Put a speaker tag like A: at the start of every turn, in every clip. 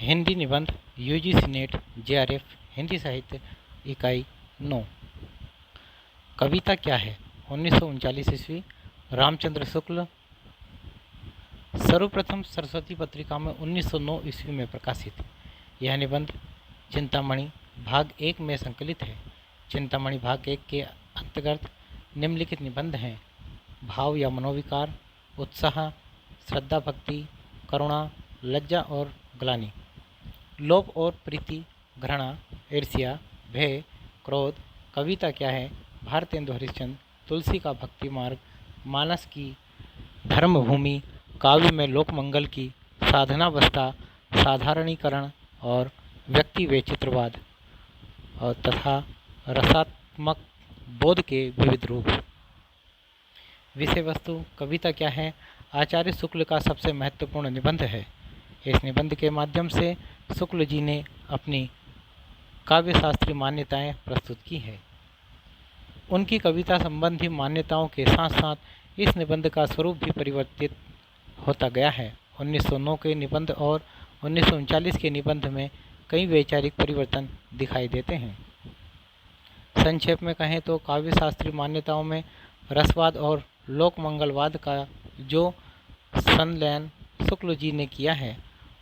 A: हिंदी निबंध UGC net JRF Hindi साहित्य इकाई 9। कविता क्या है 1939 ईस्वी रामचंद्र शुक्ल। सर्वप्रथम सरस्वती पत्रिका में 1909 ईस्वी में प्रकाशित। यह निबंध चिंतामणि भाग 1 में संकलित है। चिंतामणि भाग 1 के अंतर्गत निम्नलिखित निबंध हैं: भाव या मनोविकार, उत्साह, श्रद्धा भक्ति, करुणा, लज्जा और ग्लानि, लोभ और प्रीति, घृणा, ईर्ष्या, भय, क्रोध। कविता क्या है, भारतेंदु हरिश्चंद्र, तुलसी का भक्ति मार्ग, मानस की धर्मभूमि, काव्य में लोकमंगल की साधनावस्था, साधारणीकरण और व्यक्ति वैचित्रवाद और तथा रसात्मक बोध के विविध रूप। विषय वस्तु: कविता क्या है आचार्य शुक्ल का सबसे महत्वपूर्ण निबंध है। इस निबंध के माध्यम से शुक्ल जी ने अपनी काव्यशास्त्रीय मान्यताएं प्रस्तुत की है। उनकी कविता संबंधी मान्यताओं के साथ साथ इस निबंध का स्वरूप भी परिवर्तित होता गया है। 1909 के निबंध और 1939 के निबंध में कई वैचारिक परिवर्तन दिखाई देते हैं। संक्षेप में कहें तो काव्यशास्त्रीय मान्यताओं में रसवाद और लोकमंगलवाद का जो संलयन शुक्ल जी ने किया है,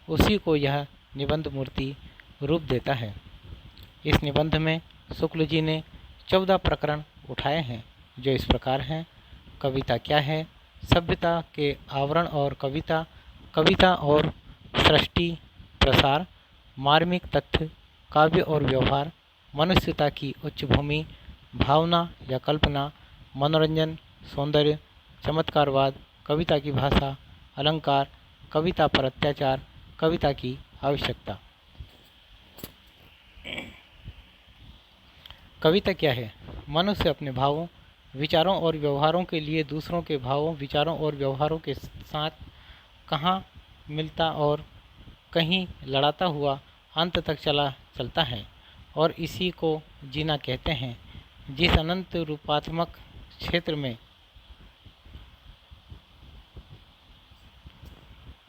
A: उसी को यह निबंध मूर्ति रूप देता है। इस निबंध में शुक्ल जी ने 14 प्रकरण उठाए हैं, जो इस प्रकार हैं: कविता क्या है, सभ्यता के आवरण और कविता, कविता और सृष्टि प्रसार, मार्मिक तथ्य, काव्य और व्यवहार, मनुष्यता की उच्च भूमि, भावना या कल्पना, मनोरंजन, सौंदर्य, चमत्कारवाद, कविता की भाषा, अलंकार, कविता पर अत्याचार, कविता की आवश्यकता। कविता क्या है, मनुष्य अपने भावों, विचारों और व्यवहारों के लिए दूसरों के भावों, विचारों और व्यवहारों के साथ कहाँ मिलता और कहीं लड़ाता हुआ अंत तक चलता है और इसी को जीना कहते हैं। जिस अनंत रूपात्मक क्षेत्र में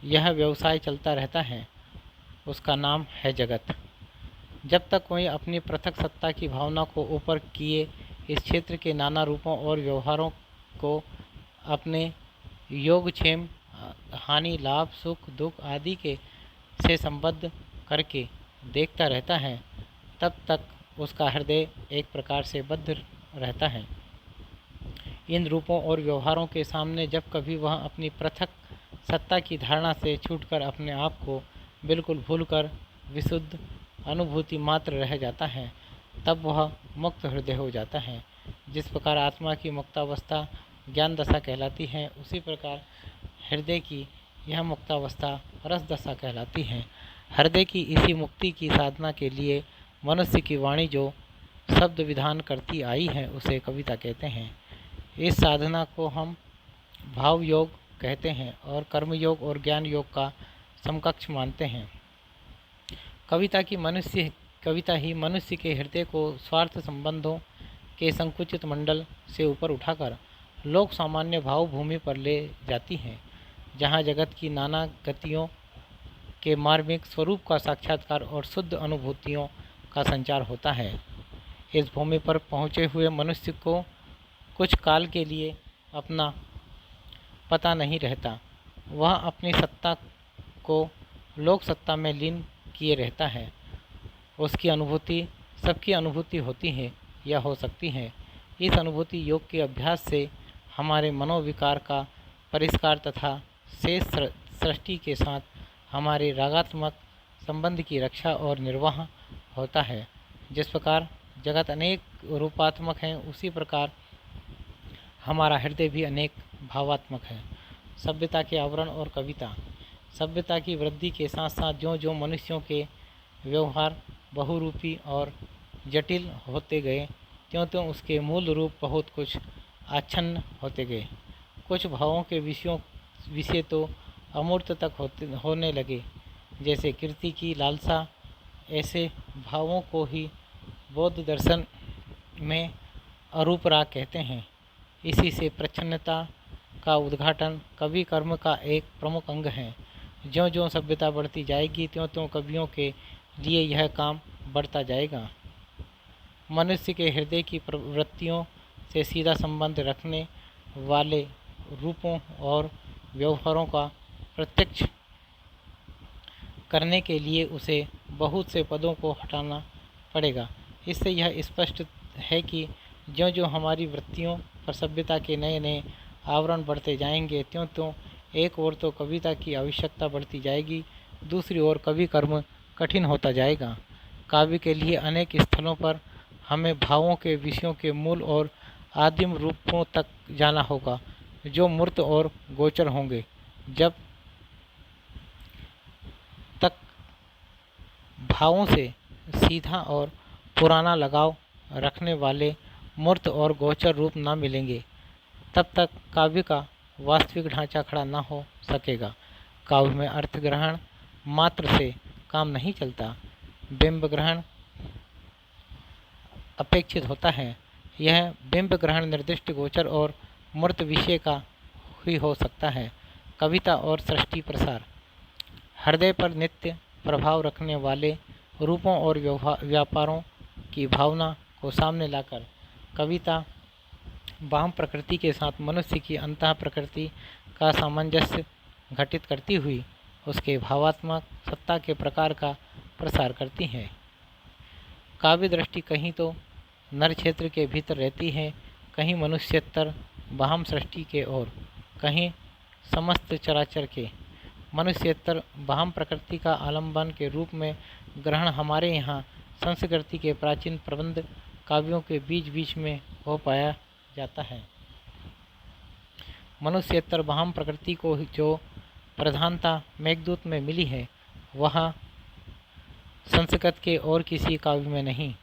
A: यह व्यवसाय चलता रहता है, उसका नाम है जगत। जब तक कोई अपनी पृथक सत्ता की भावना को ऊपर किए इस क्षेत्र के नाना रूपों और व्यवहारों को अपने योगक्षेम, हानि, लाभ, सुख, दुख आदि के से संबद्ध करके देखता रहता है, तब तक उसका हृदय एक प्रकार से बद्ध रहता है। इन रूपों और व्यवहारों के सामने जब कभी वह अपनी पृथक सत्ता की धारणा से छूटकर अपने आप को बिल्कुल भूलकर विशुद्ध अनुभूति मात्र रह जाता है, तब वह मुक्त हृदय हो जाता है। जिस प्रकार आत्मा की मुक्तावस्था ज्ञान दशा कहलाती है, उसी प्रकार हृदय की यह मुक्तावस्था रस दशा कहलाती है। हृदय की इसी मुक्ति की साधना के लिए मनुष्य की वाणी जो शब्द विधान करती आई है, उसे कविता कहते हैं। इस साधना को हम भाव योग कहते हैं और कर्मयोग और ज्ञान योग का समकक्ष मानते हैं। कविता ही मनुष्य के हृदय को स्वार्थ संबंधों के संकुचित मंडल से ऊपर उठाकर लोक सामान्य भाव भूमि पर ले जाती है, जहाँ जगत की नाना गतियों के मार्मिक स्वरूप का साक्षात्कार और शुद्ध अनुभूतियों का संचार होता है। इस भूमि पर पहुँचे हुए मनुष्य को कुछ काल के लिए अपना पता नहीं रहता। वह अपनी सत्ता को लोक सत्ता में लीन किए रहता है। उसकी अनुभूति सबकी अनुभूति होती है या हो सकती है। इस अनुभूति योग के अभ्यास से हमारे मनोविकार का परिष्कार तथा शेष सृष्टि के साथ हमारे रागात्मक संबंध की रक्षा और निर्वाह होता है। जिस प्रकार जगत अनेक रूपात्मक है, उसी प्रकार हमारा हृदय भी अनेक भावात्मक है। सभ्यता के आवरण और कविता। सभ्यता की वृद्धि के साथ साथ ज्यों ज्यों मनुष्यों के व्यवहार बहुरूपी और जटिल होते गए, त्यों त्यों उसके मूल रूप बहुत कुछ आच्छन्न होते गए। कुछ भावों के विषय तो अमूर्त तक होने लगे, जैसे कीर्ति की लालसा। ऐसे भावों को ही बौद्ध दर्शन में अरूप राग कहते हैं। इसी से प्रच्छन्नता का उद्घाटन कवि कर्म का एक प्रमुख अंग है। ज्यों ज्यों सभ्यता बढ़ती जाएगी त्यों त्यों कवियों के लिए यह काम बढ़ता जाएगा। मनुष्य के हृदय की प्रवृत्तियों से सीधा संबंध रखने वाले रूपों और व्यवहारों का प्रत्यक्ष करने के लिए उसे बहुत से पदों को हटाना पड़ेगा। इससे यह स्पष्ट है कि ज्यों ज्यों हमारी वृत्तियों पर सभ्यता के नए नए आवरण बढ़ते जाएंगे त्यों त्यों एक ओर तो कविता की आवश्यकता बढ़ती जाएगी, दूसरी ओर कवि कर्म कठिन होता जाएगा। काव्य के लिए अनेक स्थलों पर हमें भावों के विषयों के मूल और आदिम रूपों तक जाना होगा, जो मूर्त और गोचर होंगे। जब तक भावों से सीधा और पुराना लगाव रखने वाले मूर्त और गोचर रूप न मिलेंगे, तब तक काव्य का वास्तविक ढांचा खड़ा न हो सकेगा। काव्य में अर्थ ग्रहण मात्र से काम नहीं चलता, बिंब ग्रहण अपेक्षित होता है। यह बिंब ग्रहण निर्दिष्ट गोचर और मूर्त विषय का ही हो सकता है। कविता और सृष्टि प्रसार हृदय पर नित्य प्रभाव रखने वाले रूपों और व्यापारों की भावना को सामने लाकर कविता वाम प्रकृति के साथ मनुष्य की अंतः प्रकृति का सामंजस्य घटित करती हुई उसके भावात्मक सत्ता के प्रकार का प्रसार करती है। काव्य दृष्टि कहीं तो नर क्षेत्र के भीतर रहती है, कहीं मनुष्यतर वाम सृष्टि के और कहीं समस्त चराचर के। मनुष्यतर वाम प्रकृति का आलम्बन के रूप में ग्रहण हमारे यहाँ संस्कृति के प्राचीन प्रबंध काव्यों के बीच बीच में हो पाया जाता है। मनुष्यतर वाम प्रकृति को जो प्रधानता मेघदूत में मिली है वह संस्कृत के और किसी काव्य में नहीं।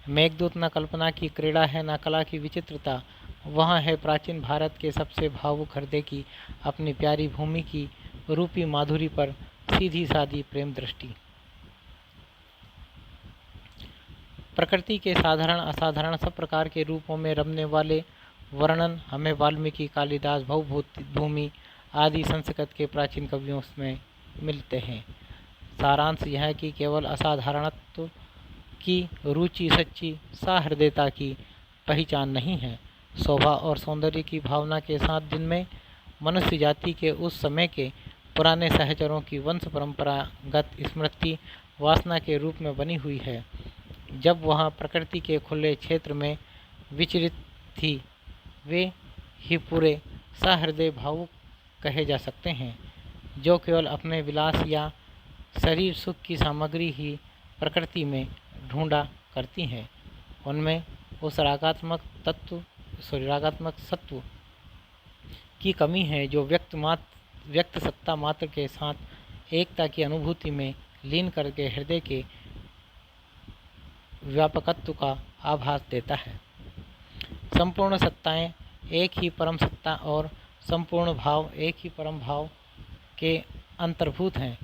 A: मेघदूत न कल्पना की क्रीड़ा है, न कला की विचित्रता, वह है प्राचीन भारत के सबसे भावुक हृदय की अपनी प्यारी भूमि की रूपी माधुरी पर सीधी सादी प्रेम दृष्टि। प्रकृति के साधारण असाधारण सब प्रकार के रूपों में रमने वाले वर्णन हमें वाल्मीकि, कालिदास, भूमि आदि संस्कृत के प्राचीन कवियों में मिलते हैं। सारांश यह है कि केवल असाधारणत्व की रुचि सच्ची सहृदयता की पहचान नहीं है। शोभा और सौंदर्य की भावना के साथ जिनमें मनुष्य जाति के उस समय के पुराने सहचरों की वंश परंपरागत स्मृति वासना के रूप में बनी हुई है, जब वह प्रकृति के खुले क्षेत्र में विचरित थी, वे ही पूरे सहृदय भावुक कहे जा सकते हैं, जो केवल अपने विलास या शरीर सुख की सामग्री ही प्रकृति में ढूंढा करती हैं। उनमें उस रागात्मक सत्व की कमी है जो व्यक्त सत्ता मात्र के साथ एकता की अनुभूति में लीन करके हृदय के व्यापकत्व का आभास देता है। संपूर्ण सत्ताएं एक ही परम सत्ता और संपूर्ण भाव एक ही परम भाव के अंतर्भूत हैं।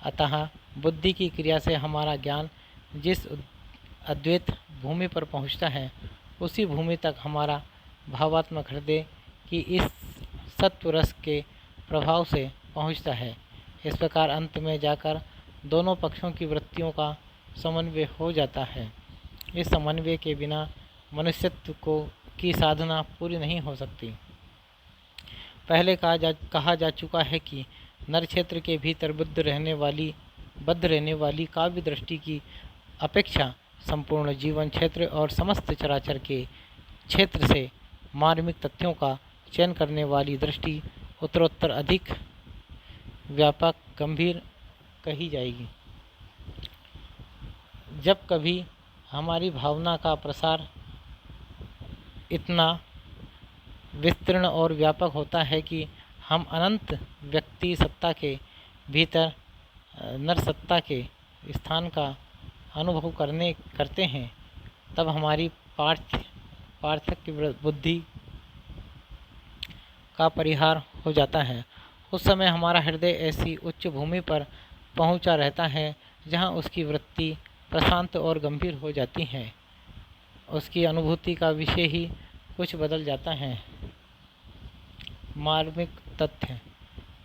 A: अतः बुद्धि की क्रिया से हमारा ज्ञान जिस अद्वैत भूमि पर पहुंचता है, उसी भूमि तक हमारा भावात्मक हृदय की इस सत्व रस के प्रभाव से पहुंचता है। इस प्रकार अंत में जाकर दोनों पक्षों की वृत्तियों का समन्वय हो जाता है। इस समन्वय के बिना मनुष्यत्व की साधना पूरी नहीं हो सकती। पहले कहा जा चुका है कि नर क्षेत्र के भीतर बद्ध रहने वाली काव्य दृष्टि की अपेक्षा संपूर्ण जीवन क्षेत्र और समस्त चराचर के क्षेत्र से मार्मिक तथ्यों का चयन करने वाली दृष्टि उत्तरोत्तर अधिक व्यापक गंभीर कही जाएगी। जब कभी हमारी भावना का प्रसार इतना विस्तीर्ण और व्यापक होता है कि हम अनंत व्यक्ति सत्ता के भीतर नर सत्ता के स्थान का अनुभव करते हैं, तब हमारी पार्थक्य बुद्धि का परिहार हो जाता है। उस समय हमारा हृदय ऐसी उच्च भूमि पर पहुंचा रहता है जहां उसकी वृत्ति प्रशांत और गंभीर हो जाती है। उसकी अनुभूति का विषय ही कुछ बदल जाता है। मार्मिक तथ्य: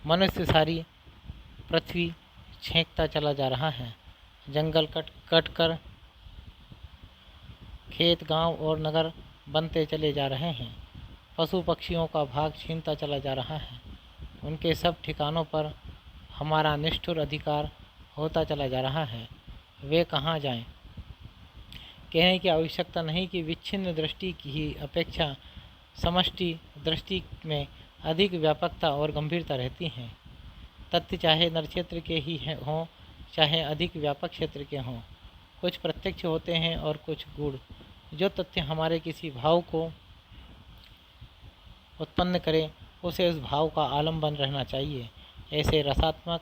A: मनुष्य सारी पृथ्वी छेंकता चला जा रहा है। जंगल कट कर खेत, गांव और नगर बनते चले जा रहे हैं। पशु पक्षियों का भाग छीनता चला जा रहा है। उनके सब ठिकानों पर हमारा निष्ठुर अधिकार होता चला जा रहा है। वे कहाँ जाएं? कहने की आवश्यकता नहीं कि विच्छिन्न दृष्टि की अपेक्षा समष्टि दृष्टि में अधिक व्यापकता और गंभीरता रहती है। तथ्य चाहे नक्षत्र के ही हों, चाहे अधिक व्यापक क्षेत्र के हों, कुछ प्रत्यक्ष होते हैं और कुछ गूढ़। जो तथ्य हमारे किसी भाव को उत्पन्न करे, उसे उस भाव का आलम्बन रहना चाहिए। ऐसे रसात्मक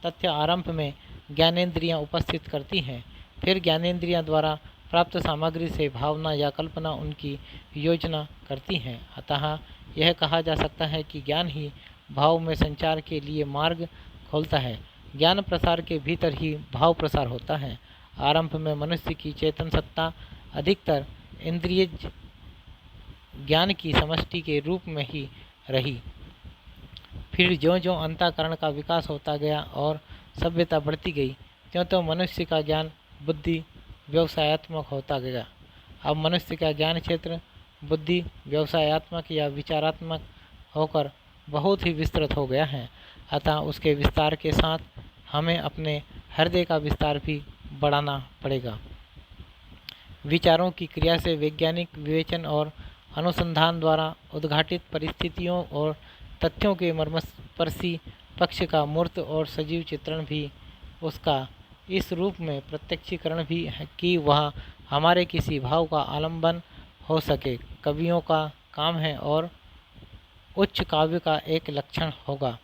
A: तथ्य आरंभ में ज्ञानेंद्रियां उपस्थित करती हैं, फिर ज्ञानेंद्रियां द्वारा प्राप्त सामग्री से भावना या कल्पना उनकी योजना करती हैं। अतः यह कहा जा सकता है कि ज्ञान ही भाव में संचार के लिए मार्ग खोलता है। ज्ञान प्रसार के भीतर ही भाव प्रसार होता है। आरंभ में मनुष्य की चेतन सत्ता अधिकतर इंद्रिय ज्ञान की समष्टि के रूप में ही रही। फिर ज्यों ज्यों अंतःकरण का विकास होता गया और सभ्यता बढ़ती गई, त्यों त्यों मनुष्य का ज्ञान बुद्धि व्यवसायत्मक होता गया। अब मनुष्य का ज्ञान क्षेत्र बुद्धि व्यवसायत्मक या विचारात्मक होकर बहुत ही विस्तृत हो गया है। अतः उसके विस्तार के साथ हमें अपने हृदय का विस्तार भी बढ़ाना पड़ेगा। विचारों की क्रिया से वैज्ञानिक विवेचन और अनुसंधान द्वारा उद्घाटित परिस्थितियों और तथ्यों के मर्मस्पर्शी पक्ष का मूर्त और सजीव चित्रण भी, उसका इस रूप में प्रत्यक्षीकरण भी है कि वह हमारे किसी भाव का आलंबन हो सके, कवियों का काम है और उच्च काव्य का एक लक्षण होगा।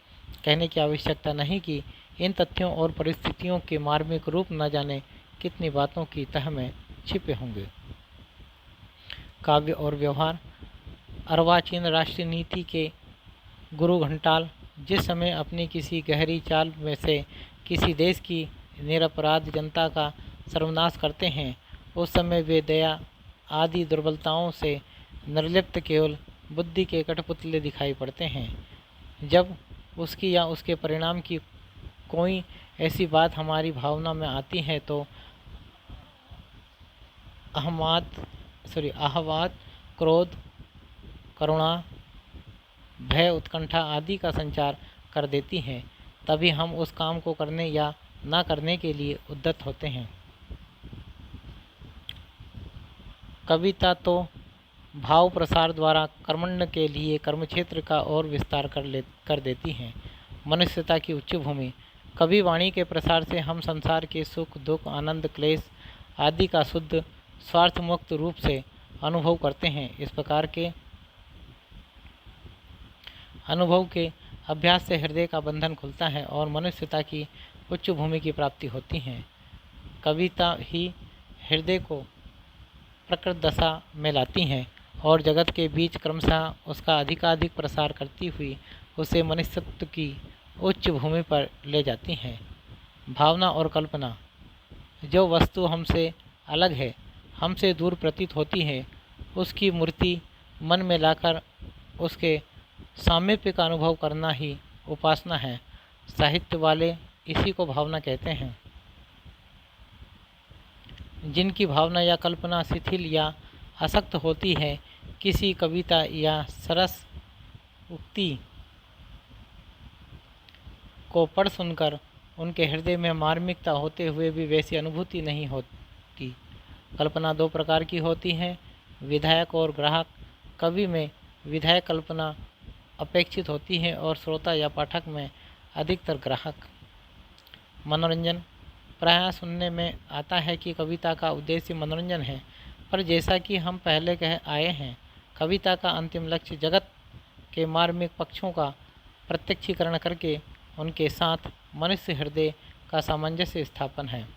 A: कहने की आवश्यकता नहीं कि इन तथ्यों और परिस्थितियों के मार्मिक रूप न जाने कितनी बातों की तह में छिपे होंगे। काव्य और व्यवहार। अर्वाचीन राष्ट्रीय नीति के गुरु घंटाल जिस समय अपनी किसी गहरी चाल में से किसी देश की निरपराध जनता का सर्वनाश करते हैं, उस समय वे दया आदि दुर्बलताओं से निर्लिप्त केवल बुद्धि के कठपुतले दिखाई पड़ते हैं। जब उसकी या उसके परिणाम की कोई ऐसी बात हमारी भावना में आती है तो आहवाद, क्रोध, करुणा, भय, उत्कंठा आदि का संचार कर देती हैं। तभी हम उस काम को करने या ना करने के लिए उद्यत होते हैं। कविता तो भाव प्रसार द्वारा कर्मण्य के लिए कर्मक्षेत्र का और विस्तार कर देती हैं। मनुष्यता की उच्च भूमि। कवि वाणी के प्रसार से हम संसार के सुख दुख आनंद क्लेश आदि का शुद्ध स्वार्थ मुक्त रूप से अनुभव करते हैं। इस प्रकार के अनुभव के अभ्यास से हृदय का बंधन खुलता है और मनुष्यता की उच्च भूमि की प्राप्ति होती है। कविता ही हृदय को प्रकृत दशा में लाती हैं और जगत के बीच क्रमशः उसका अधिकाधिक प्रसार करती हुई उसे मनुष्यत्व की उच्च भूमि पर ले जाती हैं। भावना और कल्पना। जो वस्तु हमसे अलग है, हमसे दूर प्रतीत होती है, उसकी मूर्ति मन में लाकर उसके सामीप्य का अनुभव करना ही उपासना है। साहित्य वाले इसी को भावना कहते हैं। जिनकी भावना या कल्पना शिथिल या असक्त होती है, किसी कविता या सरस उक्ति को पढ़ सुनकर उनके हृदय में मार्मिकता होते हुए भी वैसी अनुभूति नहीं होती। कल्पना दो प्रकार की होती है, विधायक और ग्राहक। कवि में विधायक कल्पना अपेक्षित होती है और श्रोता या पाठक में अधिकतर ग्राहक। मनोरंजन। प्रायः सुनने में आता है कि कविता का उद्देश्य मनोरंजन है, पर जैसा कि हम पहले कह आए हैं, कविता का अंतिम लक्ष्य जगत के मार्मिक पक्षों का प्रत्यक्षीकरण करके उनके साथ मनुष्य हृदय का सामंजस्य स्थापन है।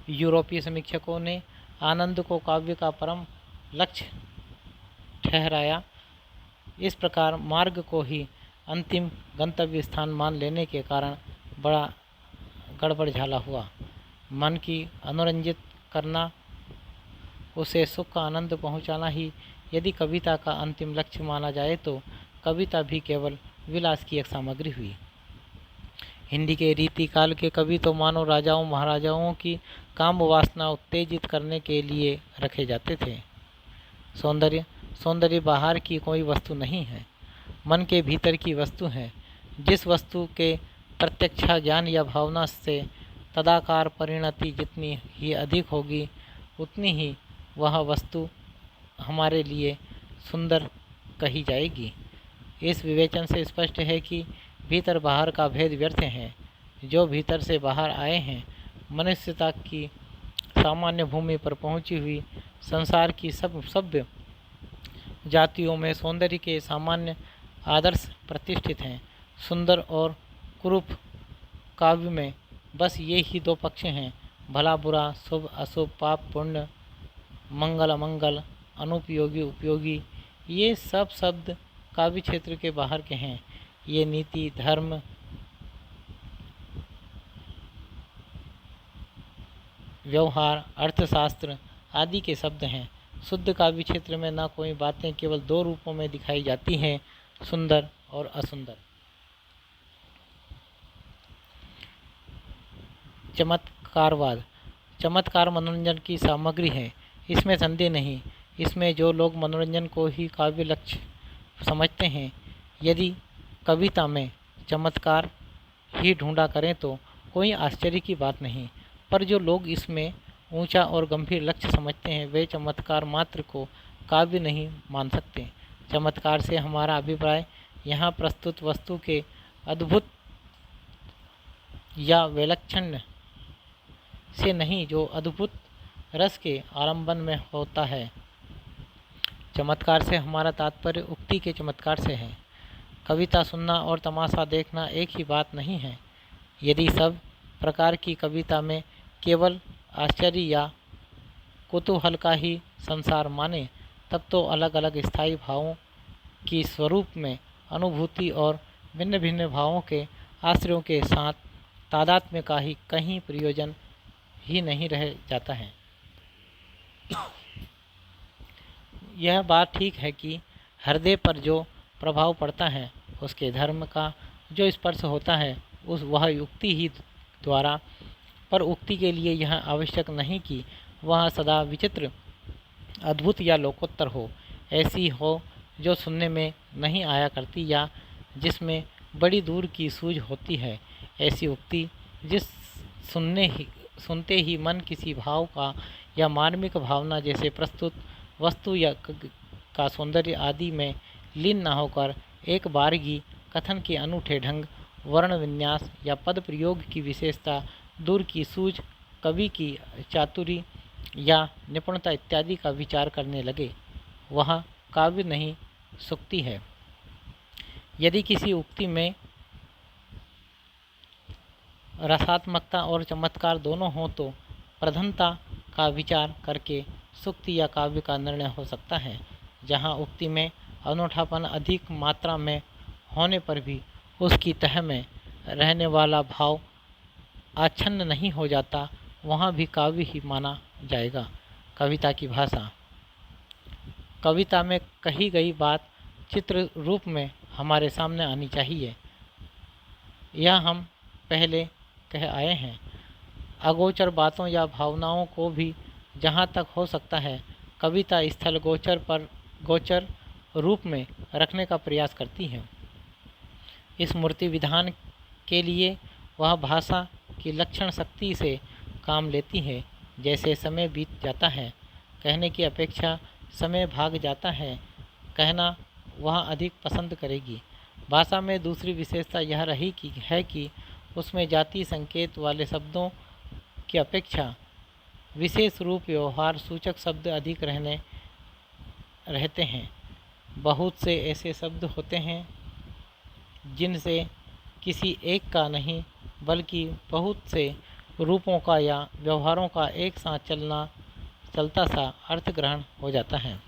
A: यूरोपीय समीक्षकों ने आनंद को काव्य का परम लक्ष्य ठहराया। इस प्रकार मार्ग को ही अंतिम गंतव्य स्थान मान लेने के कारण बड़ा गड़बड़ झाला हुआ। मन की अनुरंजित करना, उसे सुख का आनंद पहुंचाना ही यदि कविता का अंतिम लक्ष्य माना जाए तो कविता भी केवल विलास की एक सामग्री हुई। हिंदी के रीतिकाल के कवि तो मानो राजाओं महाराजाओं की काम वासना उत्तेजित करने के लिए रखे जाते थे। सौंदर्य सौंदर्य बाहर की कोई वस्तु नहीं है, मन के भीतर की वस्तु है। जिस वस्तु के प्रत्यक्ष ज्ञान या भावना से तदाकार परिणति जितनी ही अधिक होगी, उतनी ही वह वस्तु हमारे लिए सुंदर कही जाएगी। इस विवेचन से स्पष्ट है कि भीतर बाहर का भेद व्यर्थ है। जो भीतर से बाहर आए हैं, मनुष्यता की सामान्य भूमि पर पहुंची हुई संसार की सब सभ्य जातियों में सौंदर्य के सामान्य आदर्श प्रतिष्ठित हैं। सुंदर और कुरूप काव्य में बस ये ही दो पक्ष हैं, भला बुरा, शुभ अशुभ, पाप पुण्य, मंगल अमंगल, अनुपयोगी उपयोगी। ये सब शब्द काव्य क्षेत्र के बाहर के हैं। ये नीति, धर्म, व्यवहार, अर्थशास्त्र आदि के शब्द हैं। शुद्ध काव्य क्षेत्र में न कोई बातें केवल दो रूपों में दिखाई जाती हैं, सुंदर और असुंदर। चमत्कारवाद चमत्कार मनोरंजन की सामग्री है, इसमें संदेह नहीं। इसमें जो लोग मनोरंजन को ही काव्य लक्ष्य समझते हैं, यदि कविता में चमत्कार ही ढूंढा करें तो कोई आश्चर्य की बात नहीं। पर जो लोग इसमें ऊंचा और गंभीर लक्ष्य समझते हैं, वे चमत्कार मात्र को काव्य नहीं मान सकते। चमत्कार से हमारा अभिप्राय यहाँ प्रस्तुत वस्तु के अद्भुत या विलक्षण से नहीं, जो अद्भुत रस के आलंबन में होता है। चमत्कार से हमारा तात्पर्य उक्ति के चमत्कार से है। कविता सुनना और तमाशा देखना एक ही बात नहीं है। यदि सब प्रकार की कविता में केवल आश्चर्य या कुतूहल का ही संसार माने, तब तो अलग अलग स्थायी भावों की स्वरूप में अनुभूति और भिन्न भिन्न भावों के आश्रयों के साथ तादात्म्य का ही कहीं प्रयोजन ही नहीं रह जाता है। यह बात ठीक है कि हृदय पर जो प्रभाव पड़ता है, उसके धर्म का जो स्पर्श होता है, उस वह युक्ति ही द्वारा। पर उक्ति के लिए यह आवश्यक नहीं कि वह सदा विचित्र, अद्भुत या लोकोत्तर हो। ऐसी हो जो सुनने में नहीं आया करती या जिसमें बड़ी दूर की सूझ होती है। ऐसी उक्ति जिस सुनते ही मन किसी भाव का या मार्मिक भावना जैसे प्रस्तुत वस्तु या का सौंदर्य आदि में लीन न होकर एक बारगी कथन के अनूठे ढंग, वर्ण विन्यास या पद प्रयोग की विशेषता, दूर की सूझ, कवि की चातुरी या निपुणता इत्यादि का विचार करने लगे, वह काव्य नहीं सूक्ति है। यदि किसी उक्ति में रसात्मकता और चमत्कार दोनों हों तो प्रधानता का विचार करके सूक्ति या काव्य का निर्णय हो सकता है। जहाँ उक्ति में अनूठापन अधिक मात्रा में होने पर भी उसकी तह में रहने वाला भाव आच्छन्न नहीं हो जाता, वहाँ भी काव्य ही माना जाएगा। कविता की भाषा। कविता में कही गई बात चित्र रूप में हमारे सामने आनी चाहिए। यह हम पहले कह आए हैं। अगोचर बातों या भावनाओं को भी जहाँ तक हो सकता है कविता स्थल गोचर रूप में रखने का प्रयास करती है। इस मूर्ति विधान के लिए वह भाषा की लक्षण शक्ति से काम लेती है। जैसे समय बीत जाता है, कहने की अपेक्षा समय भाग जाता है, कहना वह अधिक पसंद करेगी। भाषा में दूसरी विशेषता यह रही कि उसमें जाति संकेत वाले शब्दों की अपेक्षा विशेष रूप व्यवहार सूचक शब्द अधिक रहते हैं। बहुत से ऐसे शब्द होते हैं जिनसे किसी एक का नहीं बल्कि बहुत से रूपों का या व्यवहारों का एक साथ चलता सा अर्थ ग्रहण हो जाता है।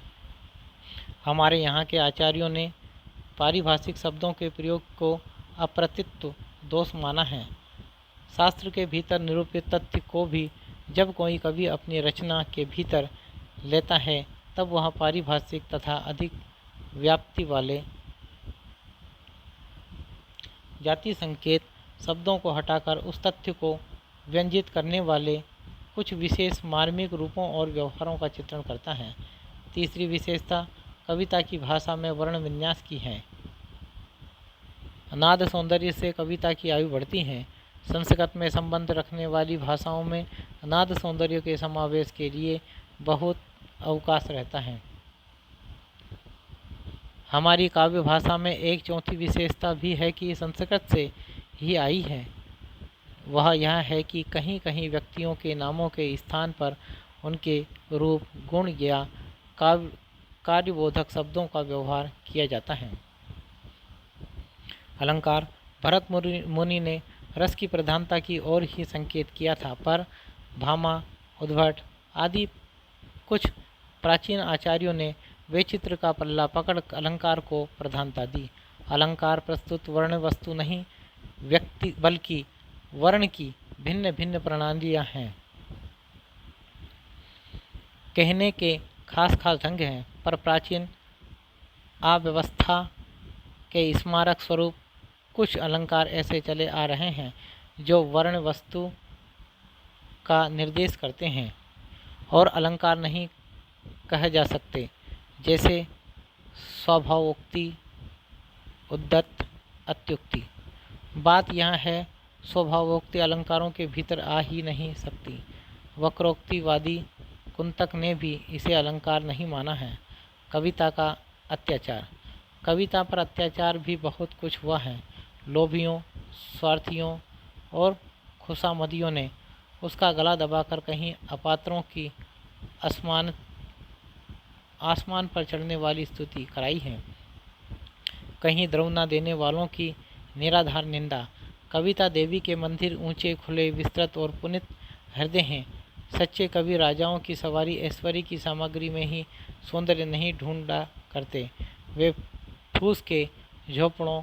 A: हमारे यहाँ के आचार्यों ने पारिभाषिक शब्दों के प्रयोग को अप्रतित्व दोष माना है। शास्त्र के भीतर निरूपित तथ्य को भी जब कोई कवि अपनी रचना के भीतर लेता है, तब वह पारिभाषिक तथा अधिक व्याप्ति वाले जाति संकेत शब्दों को हटाकर उस तथ्य को व्यंजित करने वाले कुछ विशेष मार्मिक रूपों और व्यवहारों का चित्रण करता है। तीसरी विशेषता कविता की भाषा में वर्ण विन्यास की है। नाद सौंदर्य से कविता की आयु बढ़ती है। संस्कृत में संबंध रखने वाली भाषाओं में नाद सौंदर्य के समावेश के लिए बहुत अवकाश रहता है। हमारी काव्य भाषा में एक चौथी विशेषता भी है कि संस्कृत से ही आई है। वह यह है कि कहीं कहीं व्यक्तियों के नामों के स्थान पर उनके रूप, गुण या कार्यबोधक शब्दों का व्यवहार किया जाता है। अलंकार भरत मुनि ने रस की प्रधानता की ओर ही संकेत किया था, पर भामा, उद्भट आदि कुछ प्राचीन आचार्यों ने वैचित्र का पल्ला पकड़ अलंकार को प्रधानता दी। अलंकार प्रस्तुत वर्ण वस्तु नहीं व्यक्ति बल्कि वर्ण की भिन्न भिन्न प्रणालियां हैं। कहने के खास खास ढंग हैं, पर प्राचीन अव्यवस्था के स्मारक स्वरूप कुछ अलंकार ऐसे चले आ रहे हैं जो वर्ण वस्तु का निर्देश करते हैं और अलंकार नहीं कहे जा सकते, जैसे स्वभावोक्ति, उद्धत, अत्युक्ति। बात यह है, स्वभावोक्ति अलंकारों के भीतर आ ही नहीं सकती। वक्रोक्तिवादी कुंतक ने भी इसे अलंकार नहीं माना है। कविता का अत्याचार। कविता पर अत्याचार भी बहुत कुछ हुआ है। लोभियों, स्वार्थियों और खुशामदियों ने उसका गला दबाकर कहीं अपात्रों की आसमान पर चढ़ने वाली स्तुति कराई है, कहीं द्रव न देने वालों की निराधार निंदा। कविता देवी के मंदिर ऊंचे, खुले, विस्तृत और पुनित हृदय हैं। सच्चे कवि राजाओं की सवारी ऐश्वर्य की सामग्री में ही सौंदर्य नहीं ढूंढा करते। वे फूस के झोंपड़ों,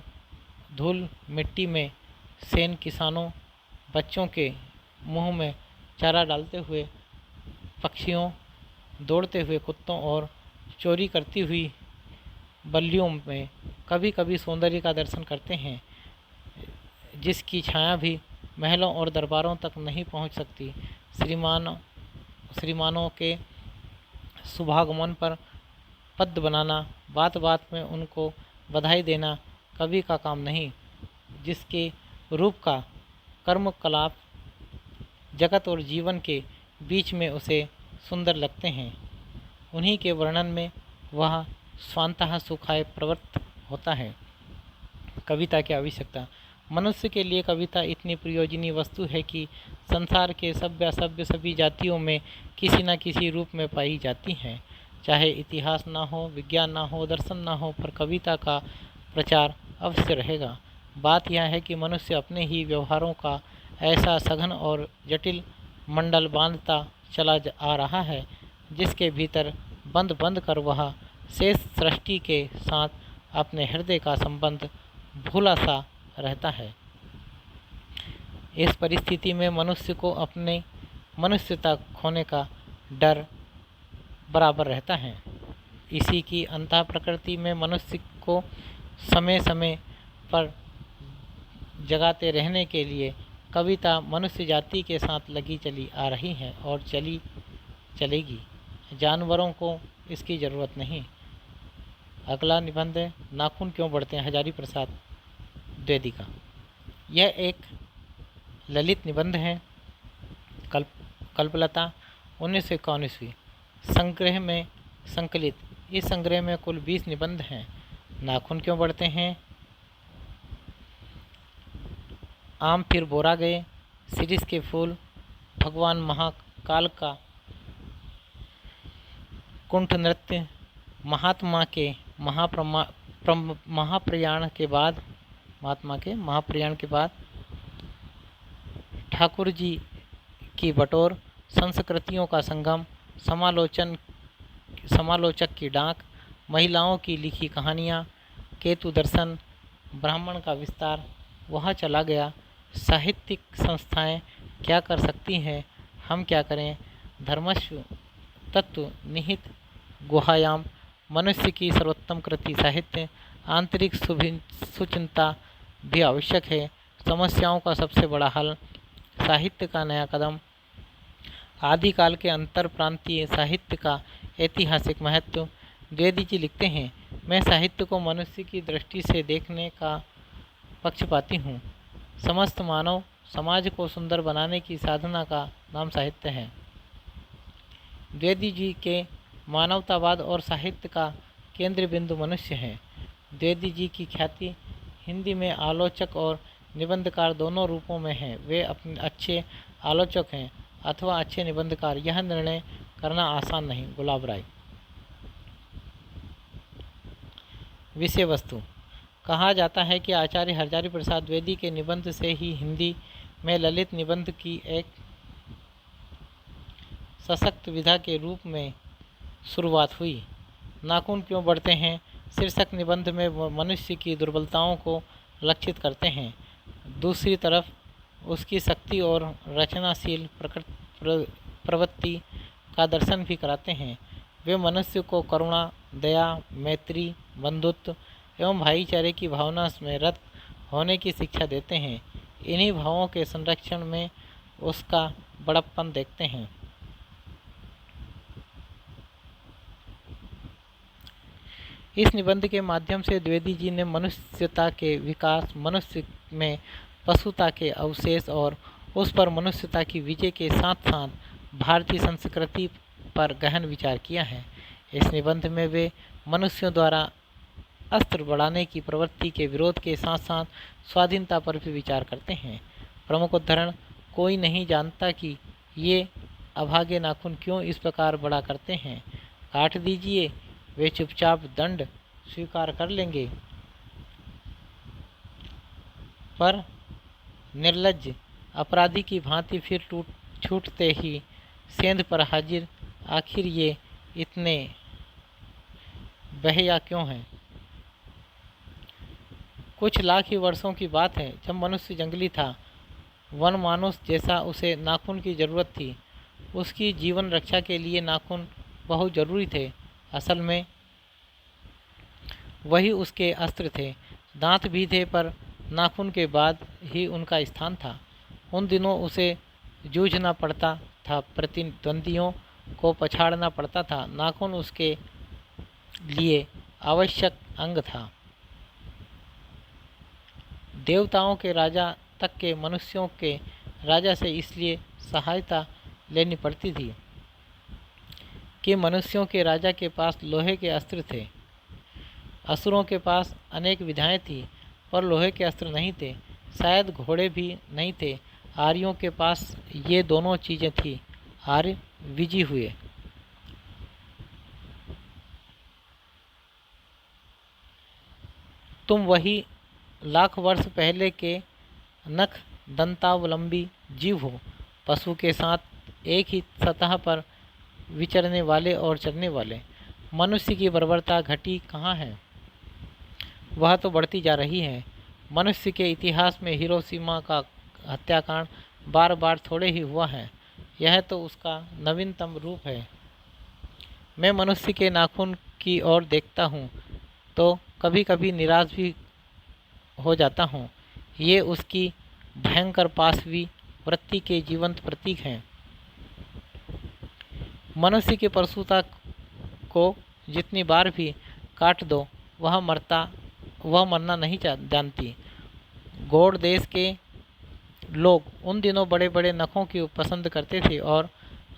A: धूल मिट्टी में सेन किसानों, बच्चों के मुंह में चारा डालते हुए पक्षियों, दौड़ते हुए कुत्तों और चोरी करती हुई बल्लियों में कभी कभी सौंदर्य का दर्शन करते हैं, जिसकी छाया भी महलों और दरबारों तक नहीं पहुंच सकती। श्रीमानों के शुभागमन पर पद बनाना, बात बात में उनको बधाई देना कवि का काम नहीं, जिसके रूप का कर्मकलाप जगत और जीवन के बीच में उसे सुंदर लगते हैं, उन्हीं के वर्णन में वह स्वांतः सुखाय प्रवृत्त होता है। कविता की आवश्यकता। मनुष्य के लिए कविता इतनी प्रयोजनीय वस्तु है कि संसार के सभ्य सभी जातियों में किसी न किसी रूप में पाई जाती हैं। चाहे इतिहास ना हो, विज्ञान ना हो, दर्शन ना हो, पर कविता का प्रचार अवश्य रहेगा। बात यह है कि मनुष्य अपने ही व्यवहारों का ऐसा सघन और जटिल मंडल बांधता चला आ रहा है, जिसके भीतर बंद कर वह शेष सृष्टि के साथ अपने हृदय का संबंध भूला सा रहता है। इस परिस्थिति में मनुष्य को अपने मनुष्यता खोने का डर बराबर रहता है। इसी की अंतः प्रकृति में मनुष्य को समय समय पर जगाते रहने के लिए कविता मनुष्य जाति के साथ लगी चली आ रही है और चली चलेगी। जानवरों को इसकी ज़रूरत नहीं। अगला निबंध है, नाखून क्यों बढ़ते हैं, हजारी प्रसाद द्विवेदी का। यह एक ललित निबंध है। कल्पलता 1991 संग्रह में संकलित। इस संग्रह में कुल 20 निबंध हैं। नाखून क्यों बढ़ते हैं, आम फिर बोरा गए, शिरीष के फूल, भगवान महाकाल का कुंठ नृत्य, महात्मा के महाप्रयाण के बाद ठाकुर जी की बटोर, संस्कृतियों का संगम, समालोचक की डाक, महिलाओं की लिखी कहानियाँ, केतु दर्शन, ब्राह्मण का विस्तार, वह चला गया, साहित्यिक संस्थाएं क्या कर सकती हैं, हम क्या करें, धर्मस्व तत्व निहित गुहायाम, मनुष्य की सर्वोत्तम कृति साहित्य, आंतरिक सुचिंता भी आवश्यक है, समस्याओं का सबसे बड़ा हल, साहित्य का नया कदम, आदिकाल के अंतर प्रांतीय साहित्य का ऐतिहासिक महत्व। द्विवेदी जी लिखते हैं, मैं साहित्य को मनुष्य की दृष्टि से देखने का पक्षपाती हूँ। समस्त मानव समाज को सुंदर बनाने की साधना का नाम साहित्य है। द्विवेदी जी के मानवतावाद और साहित्य का केंद्र बिंदु मनुष्य है। द्विवेदी जी की ख्याति हिंदी में आलोचक और निबंधकार दोनों रूपों में है। वे अपने अच्छे आलोचक हैं अथवा अच्छे निबंधकार, यह निर्णय करना आसान नहीं। गुलाब राय। विषय वस्तु। कहा जाता है कि आचार्य हरजारी प्रसाद द्विवेदी के निबंध से ही हिंदी में ललित निबंध की एक सशक्त विधा के रूप में शुरुआत हुई। नाखून क्यों बढ़ते हैं शीर्षक निबंध में मनुष्य की दुर्बलताओं को लक्षित करते हैं। दूसरी तरफ उसकी शक्ति और रचनाशील प्रवृत्ति का दर्शन भी कराते हैं। वे मनुष्य को करुणा, दया, मैत्री, बंधुत्व एवं भाईचारे की भावना में रत होने की शिक्षा देते हैं। इन्हीं भावों के संरक्षण में उसका बड़प्पन देखते हैं। इस निबंध के माध्यम से द्विवेदी जी ने मनुष्यता के विकास, मनुष्य में पशुता के अवशेष और उस पर मनुष्यता की विजय के साथ साथ भारतीय संस्कृति पर गहन विचार किया है। इस निबंध में वे मनुष्यों द्वारा अस्त्र बढ़ाने की प्रवृत्ति के विरोध के साथ साथ स्वाधीनता पर भी विचार करते हैं। प्रमुख उदाहरण, कोई नहीं जानता कि ये अभागे नाखून क्यों इस प्रकार बड़ा करते हैं, काट दीजिए, वे चुपचाप दंड स्वीकार कर लेंगे। पर निर्लज्ज अपराधी की भांति फिर छूटते ही सेंध पर हाजिर, आखिर ये इतने बेहया क्यों हैं। कुछ लाख ही वर्षों की बात है जब मनुष्य जंगली था। वन मानुष जैसा उसे नाखून की जरूरत थी। उसकी जीवन रक्षा के लिए नाखून बहुत जरूरी थे। असल में वही उसके अस्त्र थे। दांत भी थे पर नाखून के बाद ही उनका स्थान था। उन दिनों उसे जूझना पड़ता था, प्रतिद्वंदियों को पछाड़ना पड़ता था। नाखून उसके लिए आवश्यक अंग था। देवताओं के राजा तक के मनुष्यों के राजा से इसलिए सहायता लेनी पड़ती थी कि मनुष्यों के राजा के पास लोहे के अस्त्र थे। असुरों के पास अनेक विधाएं थी पर लोहे के अस्त्र नहीं थे। शायद घोड़े भी नहीं थे। आर्यों के पास ये दोनों चीज़ें थी। आर्य विजयी हुए। तुम वही लाख वर्ष पहले के नख दंतावलंबी जीव हो, पशु के साथ एक ही सतह पर विचरने वाले और चरने वाले। मनुष्य की बर्बरता घटी कहाँ है? वह तो बढ़ती जा रही है। मनुष्य के इतिहास में हिरोशिमा का हत्याकांड बार बार थोड़े ही हुआ है। यह तो उसका नवीनतम रूप है। मैं मनुष्य के नाखून की ओर देखता हूँ तो कभी कभी निराश भी हो जाता हूँ। ये उसकी भयंकर पाशवी वृत्ति के जीवंत प्रतीक हैं। मनुष्य की पशुता को जितनी बार भी काट दो वह मरना नहीं जानती। गौड़ देश के लोग उन दिनों बड़े बड़े नखों की पसंद करते थे और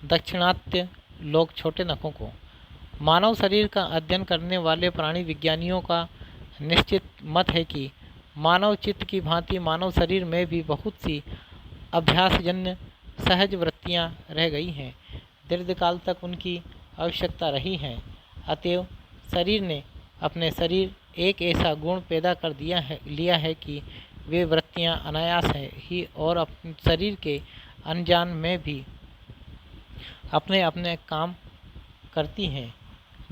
A: दक्षिणात्य लोग छोटे नखों को। मानव शरीर का अध्ययन करने वाले प्राणी विज्ञानियों का निश्चित मत है कि मानव चित्त की भांति मानव शरीर में भी बहुत सी अभ्यासजन्य सहज वृत्तियाँ रह गई हैं। दीर्घकाल तक उनकी आवश्यकता रही है। अतएव शरीर ने अपने शरीर एक ऐसा गुण पैदा कर लिया है कि वे वृत्तियाँ अनायास है ही और अपने शरीर के अनजान में भी अपने अपने काम करती हैं।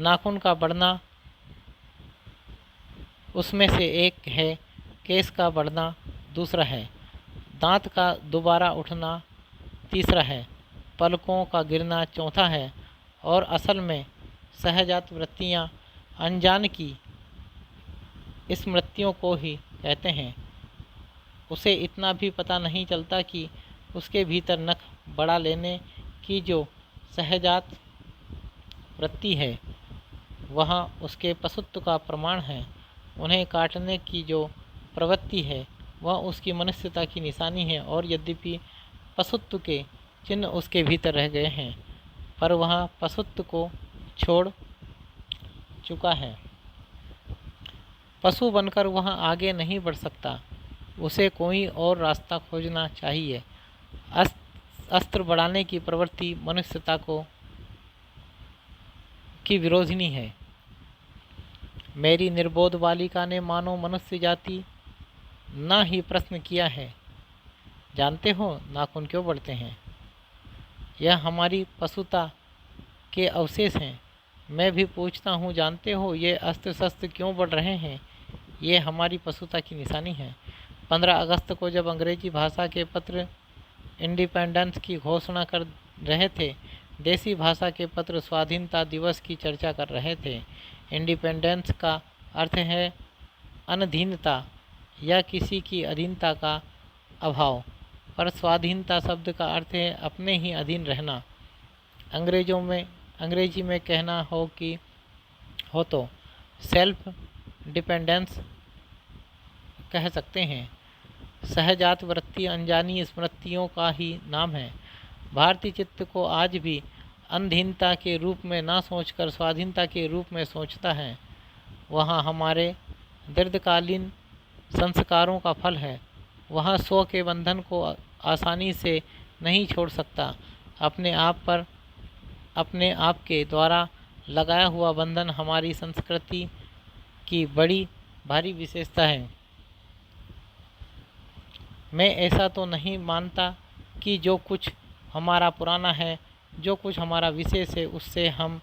A: नाखून का बढ़ना उसमें से एक है, केस का बढ़ना दूसरा है, दांत का दोबारा उठना तीसरा है, पलकों का गिरना चौथा है और असल में सहजात वृत्तियाँ अनजान की स्मृतियों को ही कहते हैं। उसे इतना भी पता नहीं चलता कि उसके भीतर नख बढ़ा लेने की जो सहजात वृत्ति है वह उसके पशुत्व का प्रमाण है। उन्हें काटने की जो प्रवृत्ति है वह उसकी मनुष्यता की निशानी है। और यद्यपि पशुत्व के चिन्ह उसके भीतर रह गए हैं, पर वह पशुत्व को छोड़ चुका है। पशु बनकर वह आगे नहीं बढ़ सकता, उसे कोई और रास्ता खोजना चाहिए। अस्त्र बढ़ाने की प्रवृत्ति मनुष्यता की विरोधिनी है। मेरी निर्बोध बालिका ने मानो मनुष्य जाति ना ही प्रश्न किया है, जानते हो नाखून क्यों बढ़ते हैं? यह हमारी पशुता के अवशेष हैं। मैं भी पूछता हूँ, जानते हो ये अस्त्र शस्त्र क्यों बढ़ रहे हैं? ये हमारी पशुता की निशानी है। 15 अगस्त को जब अंग्रेजी भाषा के पत्र इंडिपेंडेंस की घोषणा कर रहे थे, देसी भाषा के पत्र स्वाधीनता दिवस की चर्चा कर रहे थे। इंडिपेंडेंस का अर्थ है अनधीनता या किसी की अधीनता का अभाव, पर स्वाधीनता शब्द का अर्थ है अपने ही अधीन रहना। अंग्रेजी में कहना हो तो सेल्फ डिपेंडेंस कह सकते हैं। सहजात वृत्ति अनजानी स्मृतियों का ही नाम है। भारतीय चित्त को आज भी अधीनता के रूप में ना सोचकर स्वाधीनता के रूप में सोचता है। वहाँ हमारे दीर्घकालीन संस्कारों का फल है। वह स्व के बंधन को आसानी से नहीं छोड़ सकता। अपने आप के द्वारा लगाया हुआ बंधन हमारी संस्कृति की बड़ी भारी विशेषता है। मैं ऐसा तो नहीं मानता कि जो कुछ हमारा पुराना है, जो कुछ हमारा विशेष है, उससे हम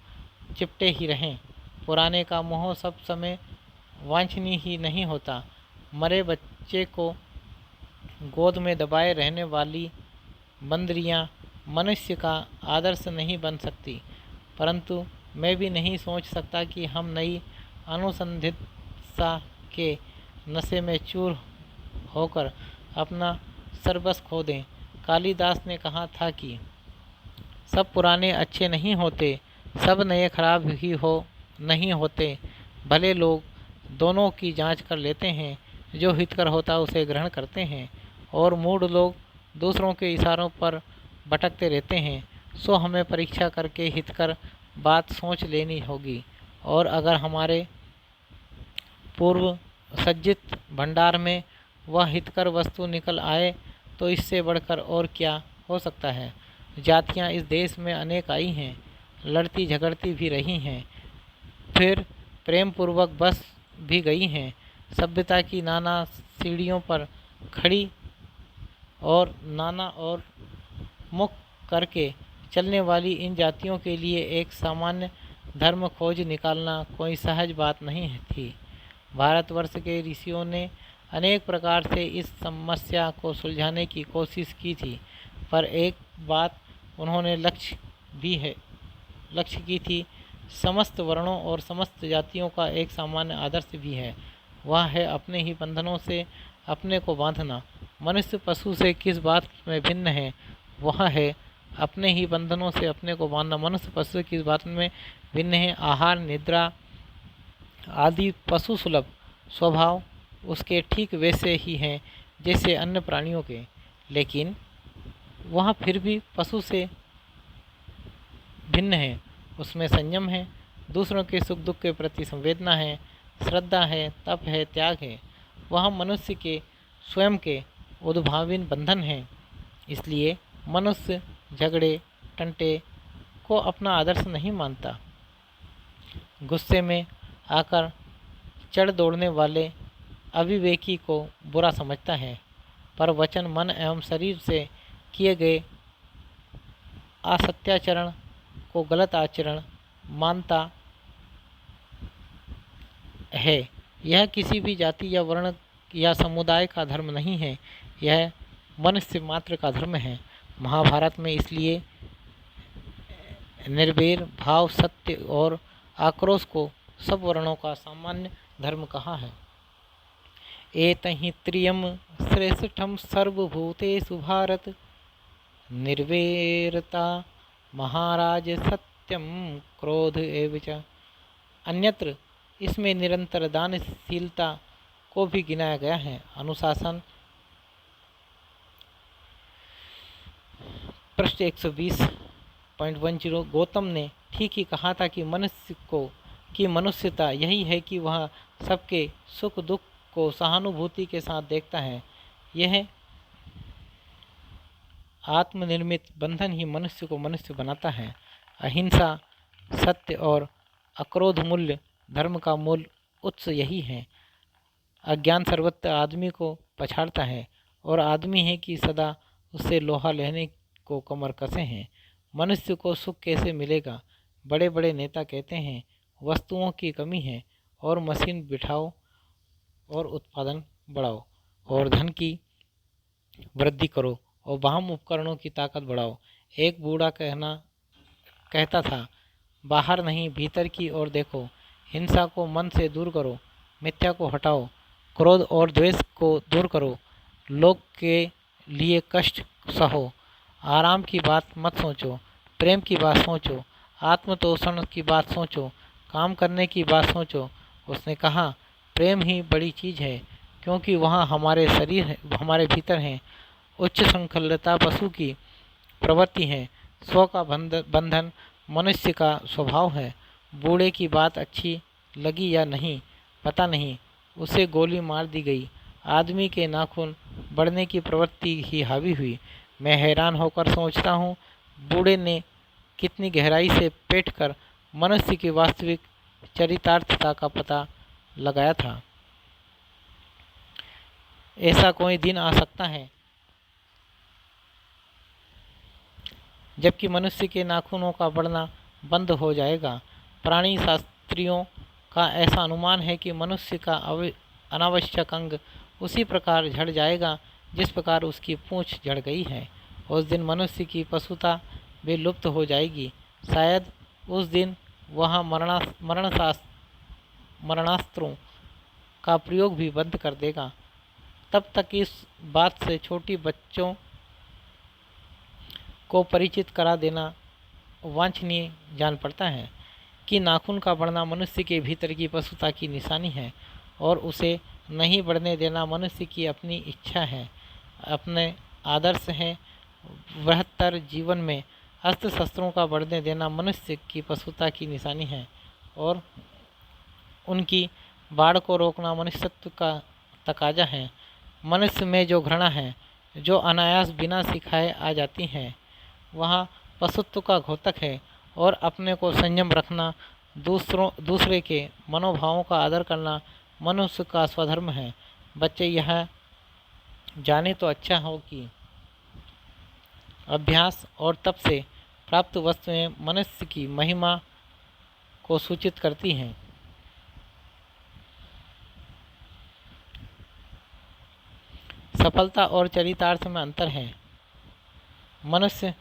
A: चिपटे ही रहें। पुराने का मोह सब समय वांछनीय ही नहीं होता। मरे बच्चे को गोद में दबाए रहने वाली बंदरियां मनुष्य का आदर्श नहीं बन सकती। परंतु मैं भी नहीं सोच सकता कि हम नई अनुसंधित्सा के नशे में चूर होकर अपना सर्वस्व खो दें। कालिदास ने कहा था कि सब पुराने अच्छे नहीं होते, सब नए खराब ही नहीं होते। भले लोग दोनों की जांच कर लेते हैं, जो हितकर होता उसे ग्रहण करते हैं, और मूढ़ लोग दूसरों के इशारों पर भटकते रहते हैं। सो हमें परीक्षा करके हितकर बात सोच लेनी होगी। और अगर हमारे पूर्व सज्जित भंडार में वह हितकर वस्तु निकल आए तो इससे बढ़कर और क्या हो सकता है। जातियां इस देश में अनेक आई हैं, लड़ती झगड़ती भी रही हैं, फिर प्रेम पूर्वक बस भी गई हैं। सभ्यता की नाना सीढ़ियों पर खड़ी और नाना और मुख करके चलने वाली इन जातियों के लिए एक सामान्य धर्म खोज निकालना कोई सहज बात नहीं थी। भारतवर्ष के ऋषियों ने अनेक प्रकार से इस समस्या को सुलझाने की कोशिश की थी, पर एक बात उन्होंने लक्ष्य की थी। समस्त वर्णों और समस्त जातियों का एक सामान्य आदर्श भी है, वह है अपने ही बंधनों से अपने को बांधना। मनुष्य पशु से किस बात में भिन्न है? वह है अपने ही बंधनों से अपने को बांधना। मनुष्य पशु से किस बात में भिन्न है? आहार, निद्रा आदि पशु सुलभ स्वभाव उसके ठीक वैसे ही हैं जैसे अन्य प्राणियों के, लेकिन वह फिर भी पशु से भिन्न है। उसमें संयम है, दूसरों के सुख दुख के प्रति संवेदना है, श्रद्धा है, तप है, त्याग है। वह मनुष्य के स्वयं के उद्भाविन बंधन है। इसलिए मनुष्य झगड़े टंटे को अपना आदर्श नहीं मानता। गुस्से में आकर चढ़ दौड़ने वाले अविवेकी को बुरा समझता है, पर वचन, मन एवं शरीर से किए गए असत्याचरण को गलत आचरण मानता है। यह किसी भी जाति या वर्ण या समुदाय का धर्म नहीं है, यह मनुष्य मात्र का धर्म है। महाभारत में इसलिए निर्वैर भाव, सत्य और आक्रोश को सब वर्णों का सामान्य धर्म कहा है। एतहि त्रियं श्रेष्ठं सर्वभूतेषु भारत, निर्वेरता महाराज सत्यम क्रोध एव च। अन्यत्र इसमें निरंतर दानशीलता को भी गिनाया गया है। अनुशासन पृष्ठ 120.10। गौतम ने ठीक ही कहा था कि मनुष्यता यही है कि वह सबके सुख दुख को सहानुभूति के साथ देखता है। यह आत्मनिर्मित बंधन ही मनुष्य को मनुष्य बनाता है। अहिंसा, सत्य और अक्रोध मूल्य धर्म का मूल उत्स यही है। अज्ञान सर्वत्र आदमी को पछाड़ता है और आदमी है कि सदा उससे लोहा लेने को कमर कसे हैं। मनुष्य को सुख कैसे मिलेगा? बड़े बड़े नेता कहते हैं वस्तुओं की कमी है और मशीन बिठाओ और उत्पादन बढ़ाओ और धन की वृद्धि करो और वाहन उपकरणों की ताकत बढ़ाओ। एक बूढ़ा कहता था, बाहर नहीं भीतर की ओर देखो, हिंसा को मन से दूर करो, मिथ्या को हटाओ, क्रोध और द्वेष को दूर करो, लोग के लिए कष्ट सहो, आराम की बात मत सोचो, प्रेम की बात सोचो, आत्मतोषण की बात सोचो, काम करने की बात सोचो। उसने कहा, प्रेम ही बड़ी चीज़ है क्योंकि वहाँ हमारे भीतर है। उच्च संखलता पशु की प्रवृत्ति है, स्व का बंधन मनुष्य का स्वभाव है। बूढ़े की बात अच्छी लगी या नहीं पता नहीं, उसे गोली मार दी गई। आदमी के नाखून बढ़ने की प्रवृत्ति ही हावी हुई। मैं हैरान होकर सोचता हूँ, बूढ़े ने कितनी गहराई से पेट कर मनुष्य की वास्तविक चरितार्थता का पता लगाया था। ऐसा कोई दिन आ सकता है जबकि मनुष्य के नाखूनों का बढ़ना बंद हो जाएगा। प्राणी शास्त्रियों का ऐसा अनुमान है कि मनुष्य का अनावश्यक अंग उसी प्रकार झड़ जाएगा जिस प्रकार उसकी पूंछ झड़ गई है। उस दिन मनुष्य की पशुता भी लुप्त हो जाएगी। शायद उस दिन वह मरणास्त्रों का प्रयोग भी बंद कर देगा। तब तक इस बात से छोटी बच्चों को परिचित करा देना वांछनीय जान पड़ता है कि नाखून का बढ़ना मनुष्य के भीतर की पशुता की निशानी है और उसे नहीं बढ़ने देना मनुष्य की अपनी इच्छा है, अपने आदर्श है। बृहत्तर जीवन में अस्त्र शस्त्रों का बढ़ने देना मनुष्य की पशुता की निशानी है और उनकी बाढ़ को रोकना मनुष्यत्व का तकाजा है। मनुष्य में जो घृणा है, जो अनायास बिना सिखाए आ जाती है, वह पशुत्व का घोतक है और अपने को संयम रखना, दूसरे के मनोभावों का आदर करना मनुष्य का स्वधर्म है। बच्चे यह जाने तो अच्छा हो कि अभ्यास और तप से प्राप्त वस्तुएं मनुष्य की महिमा को सूचित करती हैं। सफलता और चरितार्थ में अंतर है। मनुष्य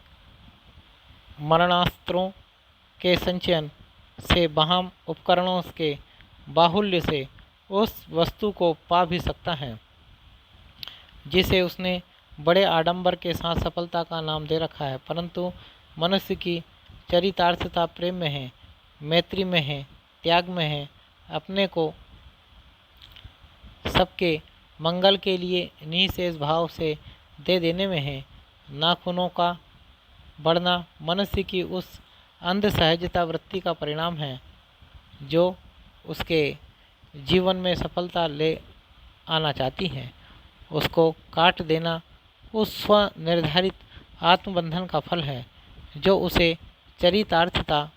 A: मरणास्त्रों के संचयन से, वाहन उपकरणों के बाहुल्य से उस वस्तु को पा भी सकता है जिसे उसने बड़े आडंबर के साथ सफलता का नाम दे रखा है, परंतु मनुष्य की चरितार्थता प्रेम में है, मैत्री में है, त्याग में है, अपने को सबके मंगल के लिए निःशेष भाव से दे देने में है। नाखूनों का बढ़ना मनुष्य की उस अंध सहजता वृत्ति का परिणाम है जो उसके जीवन में सफलता ले आना चाहती है। उसको काट देना उस स्व निर्धारित आत्मबंधन का फल है जो उसे चरितार्थता